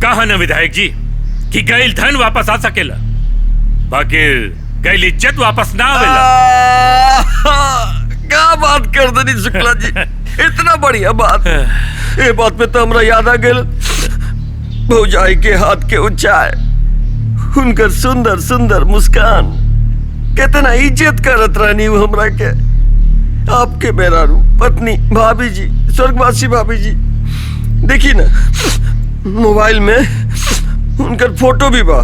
कहा ना विधायक जी कि गैल धन वापस आ सकेला, बाकी गैल इज्जत वापस ना आवेला। क्या बात कर देनी शुक्ला जी, इतना बढ़िया बात। ये बात पे तो हमरा याद आ गया, भौजाई के हाथ के ऊंचाई, उनकर सुंदर सुंदर मुस्कान, कितना इज्जत करत रहनी वो हमरा के। आपके मेहरारू पत्नी भाभी जी, स्वर्गवासी भाभी जी, देखी ना मोबाइल में उनकर फोटो भी बा।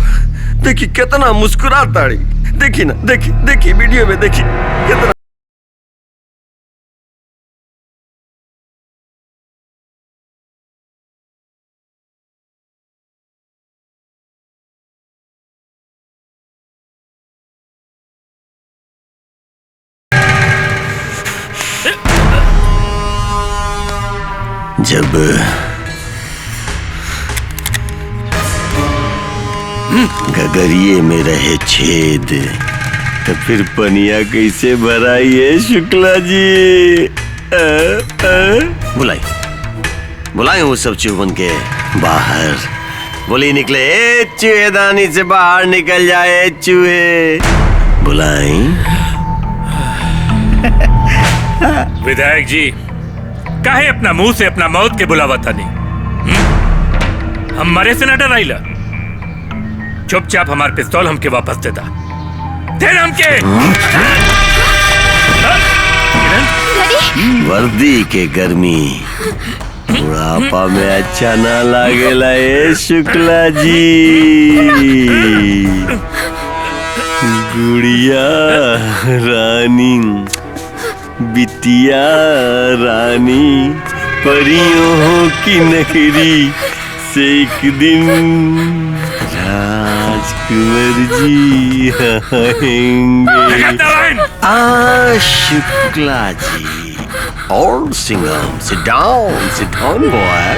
देखी कितना मुस्कुरात ताड़ी, देखी ना, देखी देखी वीडियो में देखी कितना। जब गगरिये में रहे छेद तो फिर पनिया कैसे भराई है शुक्ला जी? बुलाई बुलाए वो सब चुभन के बाहर, बोली निकले, ए चूहेदानी से बाहर निकल जाए चूहे, बुलाई। विधायक जी, काहे अपना मुंह से अपना मौत के बुलावा था नहीं? हम मरे से न डराइला, चुपचाप हमारे पिस्तौल हमके वापस देता। दे हमके। वर्दी के गर्मी बुढ़ापा में अच्छा ना लागेला ए शुक्ला जी। गुड़िया रानी बिटिया रानी परियों की नगरी से एक दिन राजकुंवर जी आएंगे। शुक्ला जी और सिंघम sit down boy।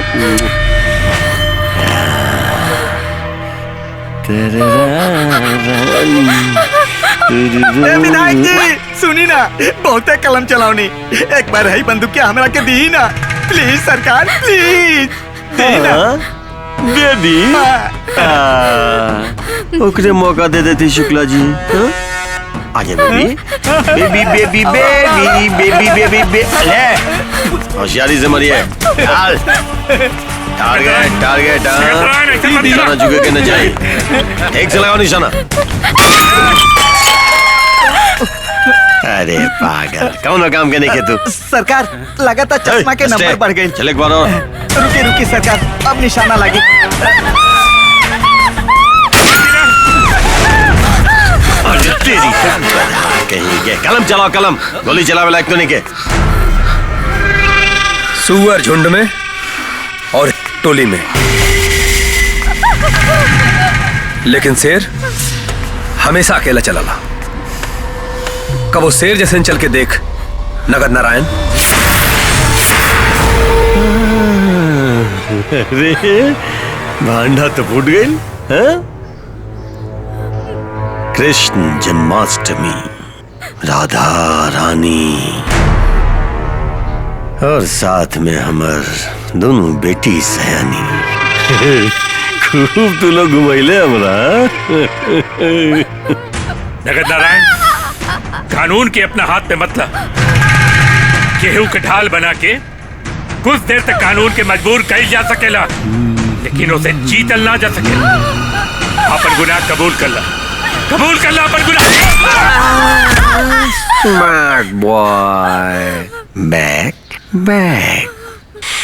विधायक जी सुनी ना, बहुते कलम चलावनी, एक बार है बंदूक के हमरा के दी ना प्लीज सरकार, प्लीज दी ना। दे दी। ओकरे मौका दे देती शुक्ला जी। आजा baby baby baby baby baby baby ले होशियारी से मरिए। टारगेट टारगेट निशाना झुके के न जाए। एक से लगाओ निशाना। अरे पागल कौन काम के नहीं के तू? सरकार लगातार चश्मा के नंबर बढ़ गए। चल एक बार और। रुकी रुकी सरकार, अब निशाना लगी। तेरी कहीं कलम चलाओ, कलम गोली चलावे लायक तो नहीं के। सुअर झुंड में और टोली में, लेकिन शेर हमेशा अकेला चलाला। कब वो शेर जैसे चल के देख नगद नारायण। अरे भांडा तो फूट गई। कृष्ण जन्माष्टमी, राधा रानी और साथ में हमर दोनों बेटी सयानी। खूब तू लोग घुमैले हमरा। नगद नारायण, कानून के अपना हाथ में मतलब केहू के ढाल बना के कुछ देर तक कानून के मजबूर कईल जा सकेला, लेकिन उसे जीतल ना जा सकेला। अपन गुनाह कबूल कर ला, कबूल कर ला अपन गुनाह। Smart boy, bank bank.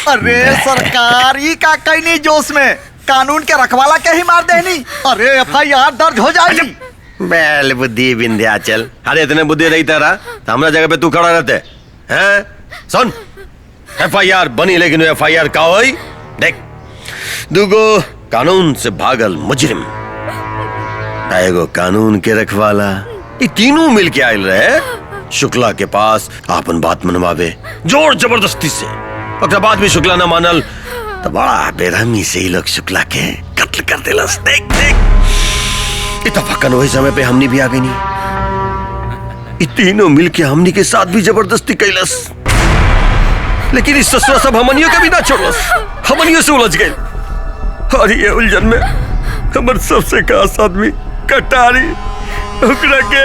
अरे सरकार ये का कहनी जोश में कानून के रखवाला के ही मार देनी। अरे FIR दर्ज हो जाएगी। बैल बुद्धि विंध्याचल, अरे इतने बुद्धि रही तेरा तो हमारा जगह पे तू खड़ा रहते हैं। सुन, FIR बनी लेकिन FIR का होई देख। दूगो कानून से भागल मुजरिम, एगो कानून के रखवाला, ये तीनों मिल के आयल रहे शुक्ला के पास आपन बात मनवावे जोर जबरदस्ती से। ओकरा बाद भी शुक्ला न मानल तो बड़ा बेरहमी से ही लोग शुक्ला के कत्ल कर देलस। देख देख इतफाकन वही समय पे हमनी भी आ गई नहीं। ये तीनों मिलके हमनी के साथ भी जबरदस्ती कैलस, लेकिन इस ससुरा सब हमनियों के भी ना छोड़लस, हमनियों से उलझ गए। और ये उलझन में हमर सबसे खास आदमी कटारी ओकरा के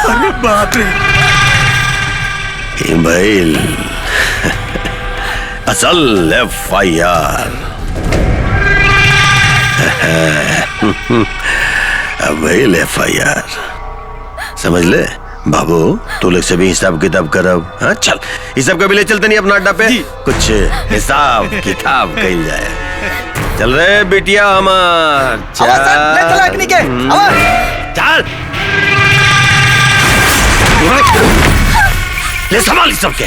अरे बाप रे। भइल असल FIR। भइल FIR समझ ले बाबू, तू लोग से भी हिसाब किताब करब। हाँ चल, हिसाब का भी ले चलते नहीं अपना अड्डा पे, कुछ हिसाब किताब कही जाए। चल रहे बेटिया हमार चल ले संभाल इस सबके।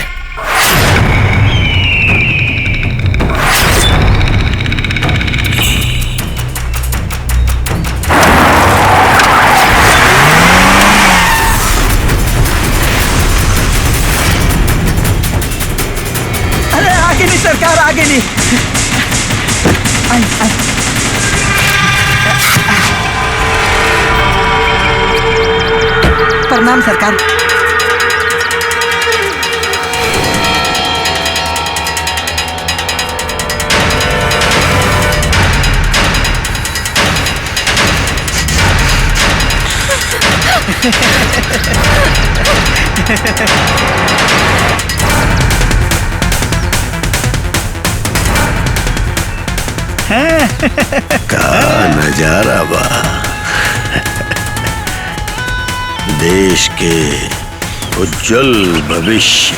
अरे आगे नहीं सरकार, आगे नहीं। प्रणाम सरकार। का नजारा बा, देश के उज्जवल भविष्य।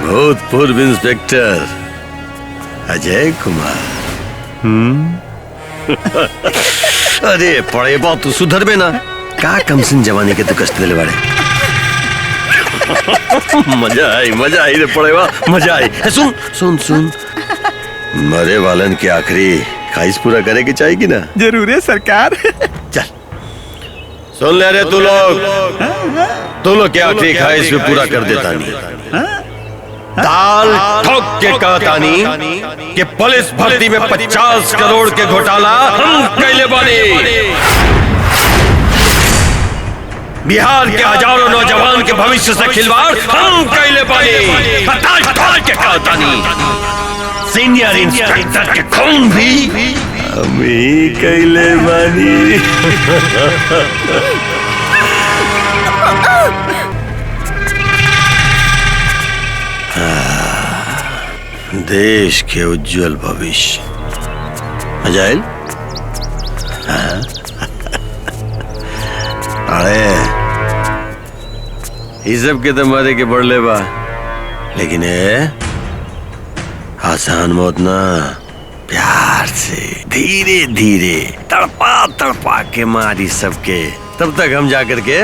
भूतपूर्व इंस्पेक्टर अजय कुमार। अरे पड़े बात तू सुधर में ना का कम सिन जवानी के तो कष्ट दिले बड़े। मजा आई रे पड़े बा मजा आई। सुन सुन सुन मरे वालन की आखिरी ख्वाहिश पूरा करे की चाहिए ना। जरूर है सरकार। चल सुन ले रे तू लोग क्या आखिरी ख्वाहिश भी पूरा कर देता नहीं। दाल ठोक के कहता नहीं कि पुलिस भर्ती में 50 करोड़ के घोटाला हम कैले बानी। बिहार के हजारों नौजवान के भविष्य से खिलवाड़ हम कैले बानी। दाल ठोक के कहता नहीं सीनियर इंस्पेक्टर के खून भी हम ही कैले बानी। देश के उज्जवल भविष्य अजाइल। अरे ये सब के तो मारे के बढ़ले बा लेकिन आसान मौत ना प्यार से धीरे धीरे तड़पा तड़पा के मारी सबके। तब तक हम जाकर के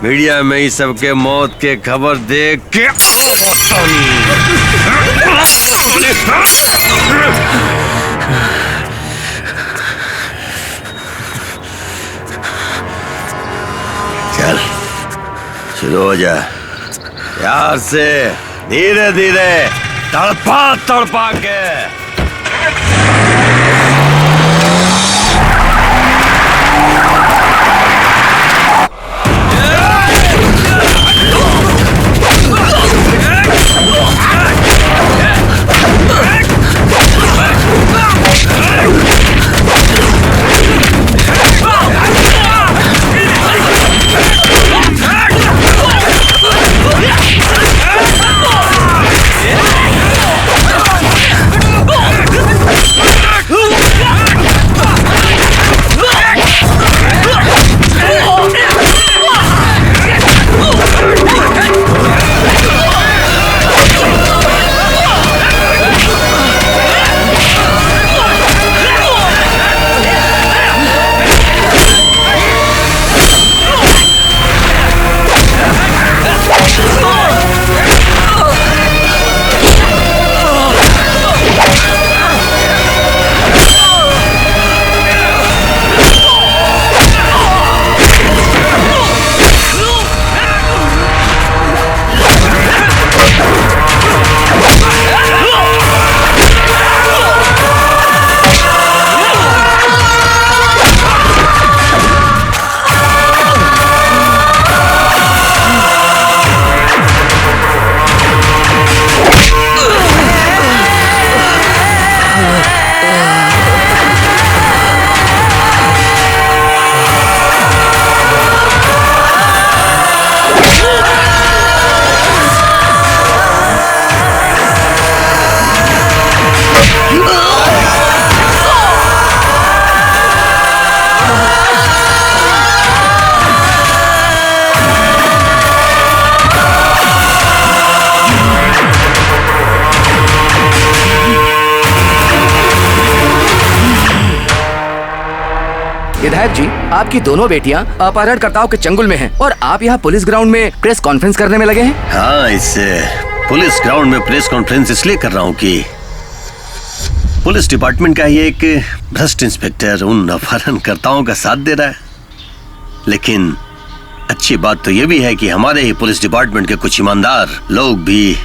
मीडिया में ही सबके मौत के खबर देख के चल शुरू हो जा प्यार से धीरे धीरे तड़पा तड़पा के। विधायक जी, आपकी दोनों बेटियां अपहरणकर्ताओं के चंगुल में हैं और आप यहाँ पुलिस ग्राउंड में प्रेस कॉन्फ्रेंस करने में लगे हैं। हाँ, इससे पुलिस ग्राउंड में प्रेस कॉन्फ्रेंस इसलिए कर रहा हूँ कि पुलिस डिपार्टमेंट का ही एक भ्रष्ट इंस्पेक्टर उन अपहरणकर्ताओं का साथ दे रहा है। लेकिन अच्छी बात तो ये भी है कि हमारे ही पुलिस डिपार्टमेंट के कुछ ईमानदार लोग भी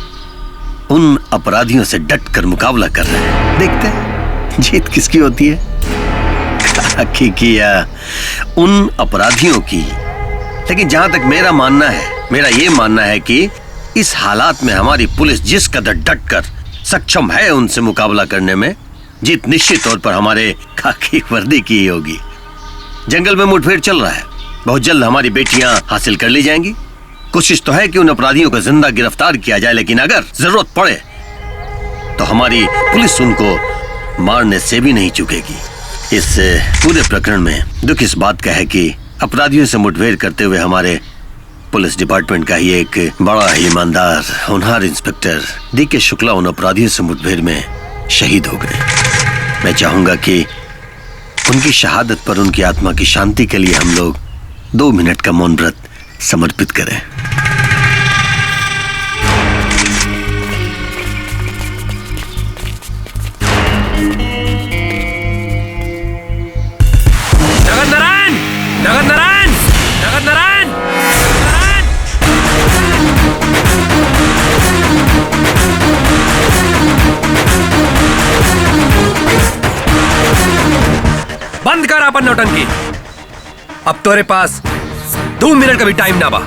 उन अपराधियों से डट कर मुकाबला कर रहे हैं। देखते हैं जीत किसकी होती है, की या उन अपराधियों की। लेकिन जहां तक मेरा ये मानना है कि इस हालात में हमारी पुलिस जिस कदर डट कर सक्षम है उनसे मुकाबला करने में, जीत निश्चित तौर पर हमारे खाकी वर्दी की ही होगी। जंगल में मुठभेड़ चल रहा है, बहुत जल्द हमारी बेटियां हासिल कर ली जाएंगी। कोशिश तो है कि उन अपराधियों को जिंदा गिरफ्तार किया जाए, लेकिन अगर जरूरत पड़े तो हमारी पुलिस उनको मारने से भी नहीं चूकेगी। इस पूरे प्रकरण में दुख इस बात का है कि अपराधियों से मुठभेड़ करते हुए हमारे पुलिस डिपार्टमेंट का ही एक बड़ा ही ईमानदार होनहार इंस्पेक्टर डीके शुक्ला उन अपराधियों से मुठभेड़ में शहीद हो गए। मैं चाहूंगा कि उनकी शहादत पर उनकी आत्मा की शांति के लिए हम लोग 2 मिनट का मौन व्रत समर्पित करें। नगद नारायण, नगद नारायण, नगद नारायण। बंद कर अपन नौटंकी। अब तोरे पास 2 मिनट का भी टाइम ना बा।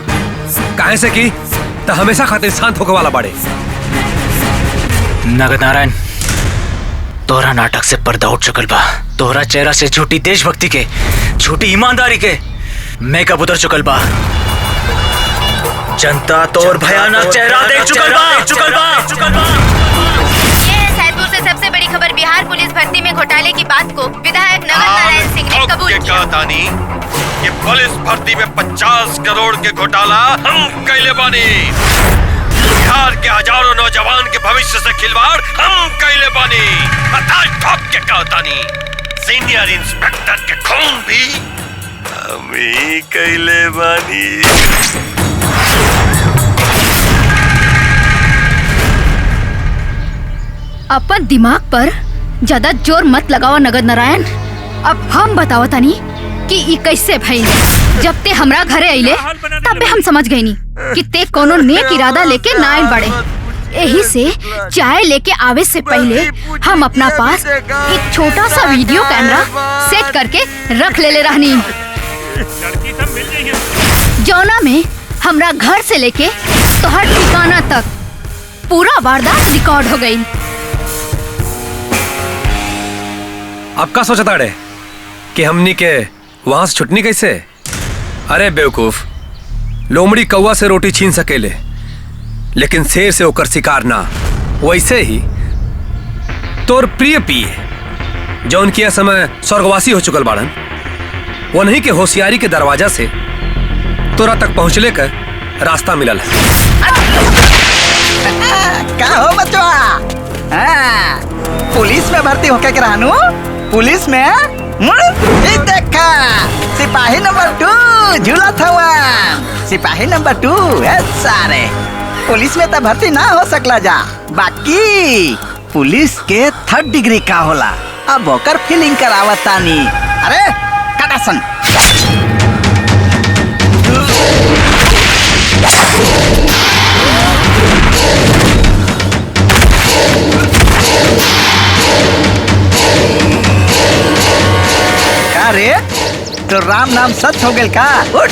काहे से कि तो हमेशा खातिर शांत होके वाला बाड़े। नगद नारायण, तोहरा नाटक से पर्दा उठ चुकल बा। तोहरा चेहरा से झूठी देशभक्ति के, झूठी ईमानदारी के मेकअप उतर चुकल बा। जनता तोर भयानक चेहरा देख चुकल बा। ये सैदपुर से सबसे बड़ी खबर। बिहार पुलिस भर्ती में घोटाले की बात को विधायक नगद नारायण सिंह ने कबूल किया। कि पुलिस भर्ती में 50 करोड़ के घोटाला हम कैले बानी। बिहार के हजारों नौजवान के भविष्य से खिलवाड़ हम कैले बानी। ठोक के कहतानी, सीनियर इंस्पेक्टर के खून भी हम ही कैले बानी। अपन दिमाग पर ज्यादा जोर मत लगाओ नगद नारायण। अब हम बताओ तानी कि ई कैसे भइल। जब ते हमरा घरे आइले तब भी हम समझ गई नी कि ते कोनो नेक इरादा लेके ना आइल बड़े। यही से चाय लेके आवे से पहले हम अपना पास एक छोटा सा वीडियो कैमरा सेट करके रख ले रहनी, जौना में हमरा घर से लेके तोहर ठिकाना तक पूरा वारदात रिकॉर्ड हो गई। अब का सोचता रे कि हमनी के वहां से छुटनी कैसे? अरे बेवकूफ, लोमड़ी कौवा से रोटी छीन सकेले लेकिन शेर से होकर शिकार ना। वैसे ही तोर प्रिय पिए जो उनकी समय स्वर्गवासी हो चुकल बाड़न, वो नहीं के होशियारी के दरवाजा से तोरा तक पहुंचले का रास्ता मिलल है। का हो बच्चवा? पुलिस में भर्ती होके रहनु? पुलिस में ये देखा, सिपाही नंबर 2 झूलत हवा। सिपाही नंबर 2 सारे पुलिस में तो भर्ती ना हो सकला जा। बाकी पुलिस के 3rd डिग्री का होला, अब होकर फीलिंग करावतानी। अरे कटासन का रे, तो राम नाम सच हो गेल का? उठ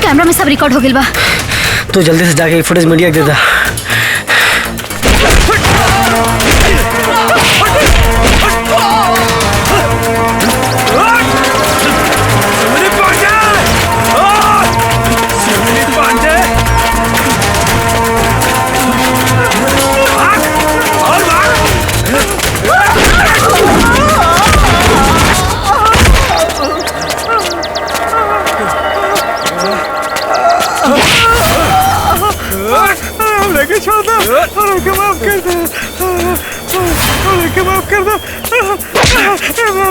कैमरा में सब रिकॉर्ड हो गइल बा। तो जल्दी से जाके फुटेज मीडिया दे दा। छोड़ दो, हमको माफ कर दो, हमको माफ कर दो,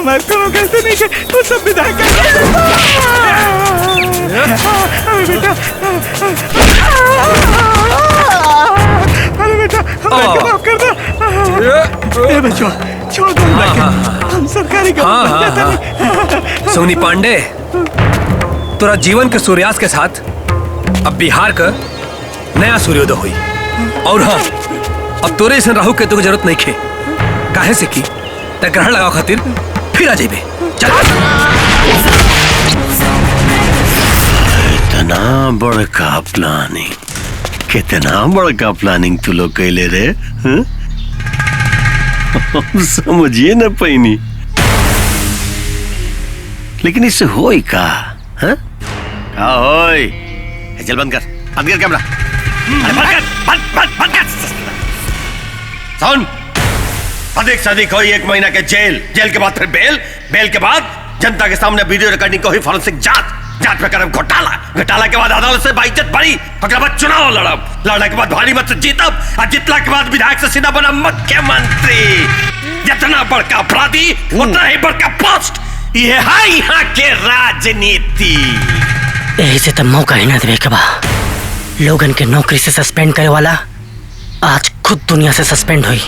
माफ करो, कैसे नहीं के वो सब विधायक अरे बेटा, अरे बेटा, हमको माफ कर दो, ए बच्चों, छोड़ दो, हम सरकारी का सोनी पांडे, तोरा जीवन के सूर्यास्त के साथ अब बिहार का नया सूर्योदय हुई। और हाँ, अब तोरे इसन राहु केतु की जरूरत नहीं खे, काहे से की ते ग्रहण लगाओ खातिर फिर आ जाइबे। चल। इतना बड़का प्लानिंग, कितना बड़का प्लानिंग तू लोग कैले रे, समझिए न पैनी, लेकिन इससे होई का? होई? चल बंद कर कैमरा, अरे बंद कर। सुन, अधिक से अधिक होई 1 महीना के जेल, जेल के बाद फिर बेल के बाद जनता के सामने वीडियो रिकॉर्डिंग को ही फॉरेंसिक जांच में करब घोटाला के बाद अदालत से बाइज्जत बरी, ओकरा बाद चुनाव लड़ने के बाद भारी मत से जीतब, और जीतला के बाद विधायक से सीधा बना मुख्यमंत्री। जितना बड़का अपराधी उतना ही बड़का पोस्ट, ये है यहाँ के राजनीति। यही से तब मौका ही ना देवे के बा, लोगन के नौकरी से सस्पेंड करे वाला आज खुद दुनिया से सस्पेंड हुई।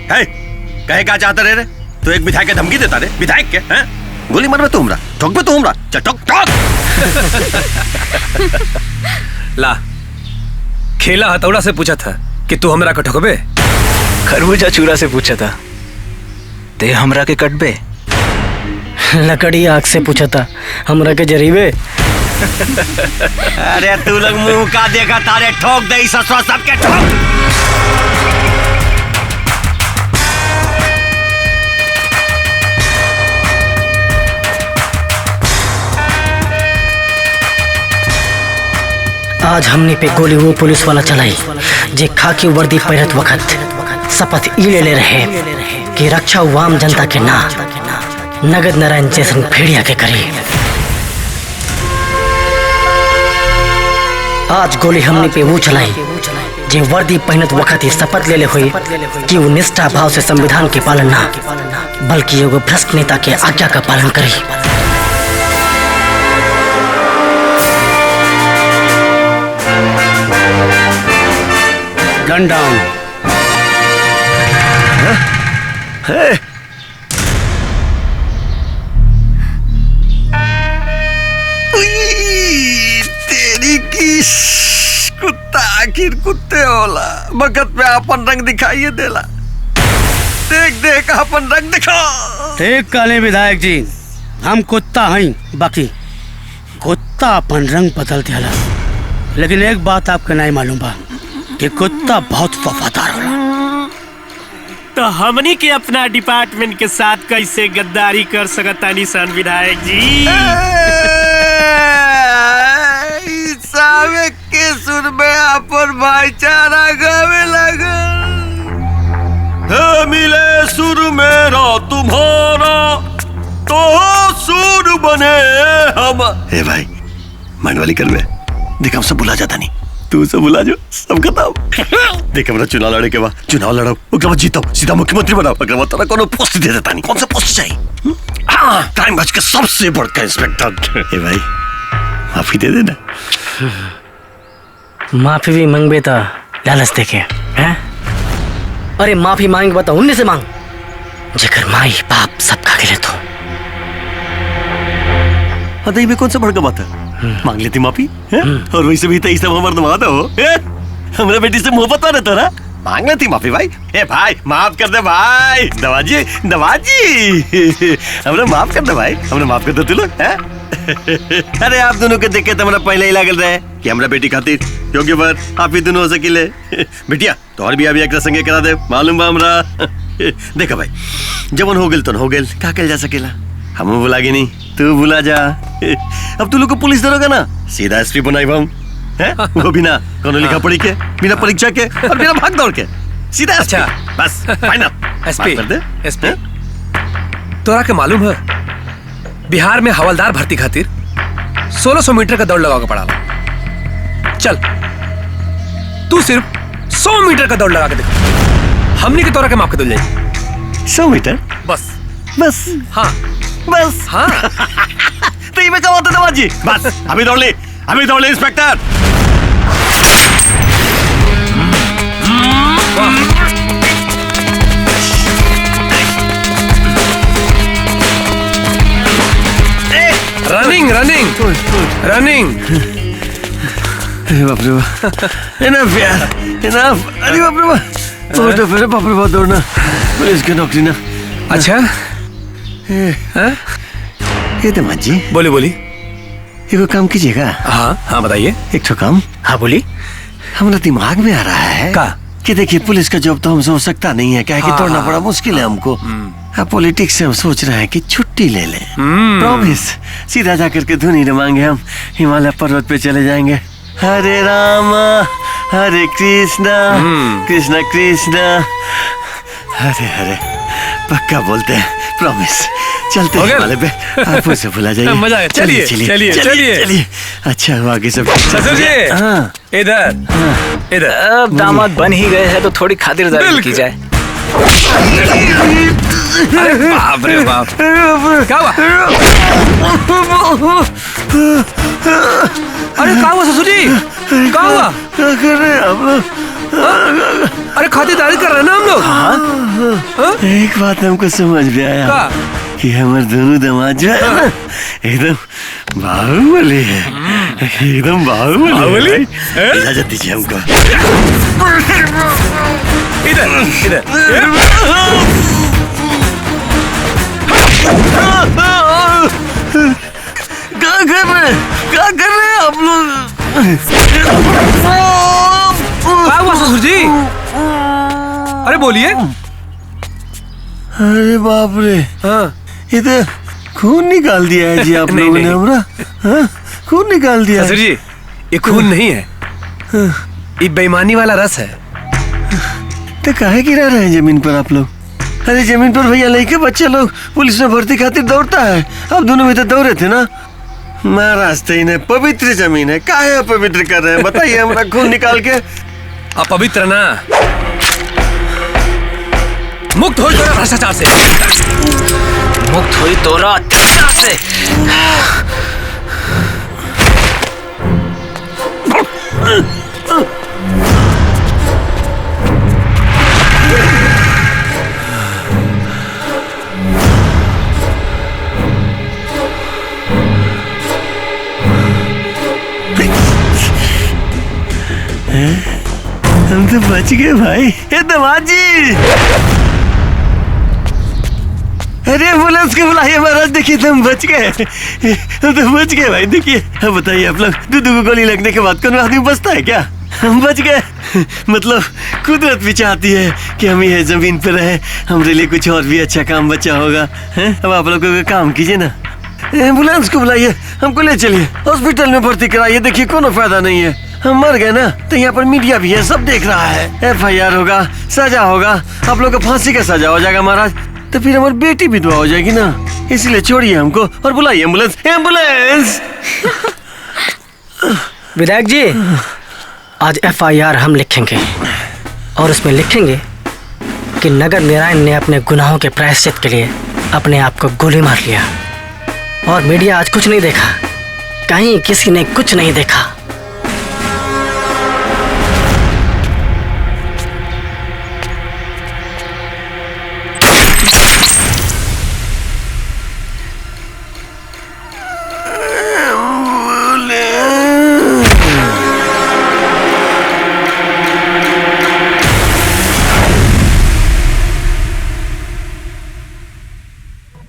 कहे क्या चाहता रे? तू एक विधायक के धमकी देता रे? विधायक के हैं? गोली मार में तू हमरा, ठोक पे तू हमरा, चल ठोक। ला, खेला हथौड़ा से पूछा था कि तू हमरा के ठोकबे? खरबूजा चूरा से पूछा था ते हमरा के कटबे? लकड़ी आग से पूछा था हमरा के जरीबे? अरे तू लोग मुंह का देखा तारे, ठोक दे ससुरा सबके ठोक। आज हमने पे गोली वो पुलिस वाला चलाई जे खाकी वर्दी पहनत वक्त शपथ ई ले रहे कि रक्षा आम जनता के ना नगद नारायण जैसन भेड़िया के करी। आज गोली हमने पे वो चलाई जे वर्दी पहनत वक्त ही शपथ ले हुई कि वो निष्ठा भाव से संविधान के पालन ना बल्कि एगो भ्रष्ट नेता के आज्ञा का पालन करी। गन डाउन। तेरी की कुत्ता आखिर कुत्ते होला, वक्त पे अपन रंग दिखाइए देला। देख अपन रंग दिखा। ठीक काले विधायक जी, हम कुत्ता हैं, बाकी कुत्ता अपन रंग बदल दिया, लेकिन एक बात आपके नहीं मालूम बा कि कुत्ता बहुत वफादार होला। तो हमनी के अपना डिपार्टमेंट के साथ कैसे गद्दारी कर सकता निशान विधायक जी? के सुर में अपन भाईचारा गावे लगा, मिले सुर मेरा तुम्हारा तो सुर बने हम। हे भाई, मन वाली कर में देख, हम सब बुला जाता नहीं, तू सब बुला जो, सब खत्म। देख हमरा चुनाव लड़े के बाद चुनाव लड़ो, ओकरा बाद जीतो, सीधा मुख्यमंत्री बनाओ, ओकरा बाद तोरा कोनो पोस्ट दे देता नहीं। कौन सा पोस्ट चाहिए? क्राइम ब्रांच के सबसे बड़का इंस्पेक्टर। हे भाई, माफी दे देना। माफी भी मांगबे तो लालच देखे हैं? अरे माफी मांग बता उन्ने से मांग जेकर माई बाप सब खा गए तो। अदई में कौन सा बड़का बात है? मांग लेती माफी है? और वैसे भी तो सब हमार नवादा हो, हमारे बेटी से मोहब्बत आ रहता ना, मांग लेती माफी भाई। ए भाई माफ कर दे भाई, दवाजी हमने माफ कर दे भाई, हमने माफ कर दे तू लोग। अरे आप दोनों के देखे तो हमरा पहले ही लागल रहे कि हमरा बेटी खातिर योग्य वर आप ही दोनों हो सकिले। बेटिया तो और भी अभी एक संगे करा दे, मालूम बा हमरा। देखा भाई, जवन हो गेल तो हो गेल, का कल जा सकेला, हम बुलागे नहीं, तू बुला जा। अब तू लोग को पुलिस दरोगा ना, सीधा एसपी बनाई हम, वो बिना कोनो लिखा पढ़ी के, बिना परीक्षा के और बिना भाग दौड़ के, सीधा। अच्छा बस फाइनल। एसपी तोरा के मालूम है बिहार में हवलदार भर्ती खातिर 1600 मीटर का दौड़ लगाओगे पड़ा। चल तू सिर्फ 100 मीटर का दौड़ लगा के देखो, हमने के तौर के माफ के दौड़ जाए। 100 मीटर? बस बस? हाँ बस? हाँ। तो ये में क्या होता है जी? बस अभी दौड़ ले इंस्पेक्टर। Running running running. अरे बाप रे बाप, इनफ यार, इनफ। अरे बाप रे बाप, बहुत टफ है बाप रे बाप दौड़ना, पुलिस की नौकरी ना। अच्छा ये दमाद जी बोली बोली, एक काम कीजिएगा। हाँ हाँ बताइए। एक तो काम। हाँ बोली। हमारा दिमाग में आ रहा है का कि देखिए पुलिस का जॉब तो हमसे हो सकता नहीं है, क्या है कि हाँ, तोड़ना हाँ, बड़ा मुश्किल है हमको। अब पॉलिटिक्स से हम सोच रहे हैं कि छुट्टी ले लें। प्रॉमिस, सीधा जाकर के धुनी रमाएंगे, हम हिमालय पर्वत पे चले जाएंगे। हरे राम हरे कृष्णा कृष्णा कृष्णा हरे हरे। पक्का बोलते हैं, प्रॉमिस। चलते हैं हिमालय पे, आप उसे भुला जाइए। मजा आया। चलिए चलिए चलिए। अच्छा हुआ आगे सब। ससुर जी हाँ इधर इधर। अब दामाद बन ही गए हैं तो थोड़ी खातिरदारी की जाए। अरे बाप रे बाप, क्या हुआ? अरे क्या हुआ ससुर जी, क्या हुआ? क्या कर रहे हैं आप लोग? अरे खातिरदारी कर रहे हैं ना हम लोग। एक बात हमको समझ में आया कि हमारे दोनों दामाद जो है ना, एकदम बाहुबली है, एकदम बाहुबली। इजाजत दीजिए हमको। इधर इधर। क्या कर रहे हैं आप लोग? क्या हुआ ससुर जी? अरे बोलिए। अरे बाप रे, हाँ ये तो खून निकाल दिया है जी आप लोगों ने हमारा। हाँ खून निकाल दिया। ससुर जी ये खून नहीं है, ये बेईमानी वाला रस है। तो काहे गिरा रहे हैं जमीन पर आप लोग? अरे जमीन पर भैया लेके बच्चे लोग पुलिस में भर्ती खातिर दौड़ता है, अब दोनों भी तो दौड़े थे ना। महाराज ने पवित्र जमीन है, काहे अपवित्र कर रहे हैं बताइए हमारा खून निकाल के। अपवित्र ना, मुक्त हो तोरा भ्रष्टाचार से, मुक्त हुई तोरा अत्याचार से। हम तो बच गए भाई। ए दामाद जी, अरे एम्बुलेंस को बुलाइए महाराज, देखिए तुम बच गए, हम तो बच गए भाई। देखिए अब बताइए आप लोग, दो गोली लगने के बाद कौन आदमी बचता है क्या? हम बच गए। मतलब कुदरत भी चाहती है कि हम ये जमीन पर रहे, हमारे लिए कुछ और भी अच्छा काम बचा होगा। अब आप लोग को काम कीजिए ना, एम्बुलेंस को बुलाइए, हमको ले चलिए हॉस्पिटल में भर्ती कराइए। देखिए कोनो फायदा नहीं है, हम मर गए ना तो यहाँ पर मीडिया भी है, सब देख रहा है। FIR होगा, सजा होगा, आप लोग को फांसी का सजा हो जाएगा महाराज, तो फिर हमारी बेटी विधवा हो जाएगी ना। इसलिए छोड़िए हमको और बुलाइए एम्बुलेंस। एम्बुलेंस। विधायक जी, आज FIR हम लिखेंगे और उसमें लिखेंगे कि नगर नारायण ने अपने गुनाहों के प्रायश्चित के लिए अपने आप को गोली मार लिया। और मीडिया आज कुछ नहीं देखा, कहीं किसी ने कुछ नहीं देखा।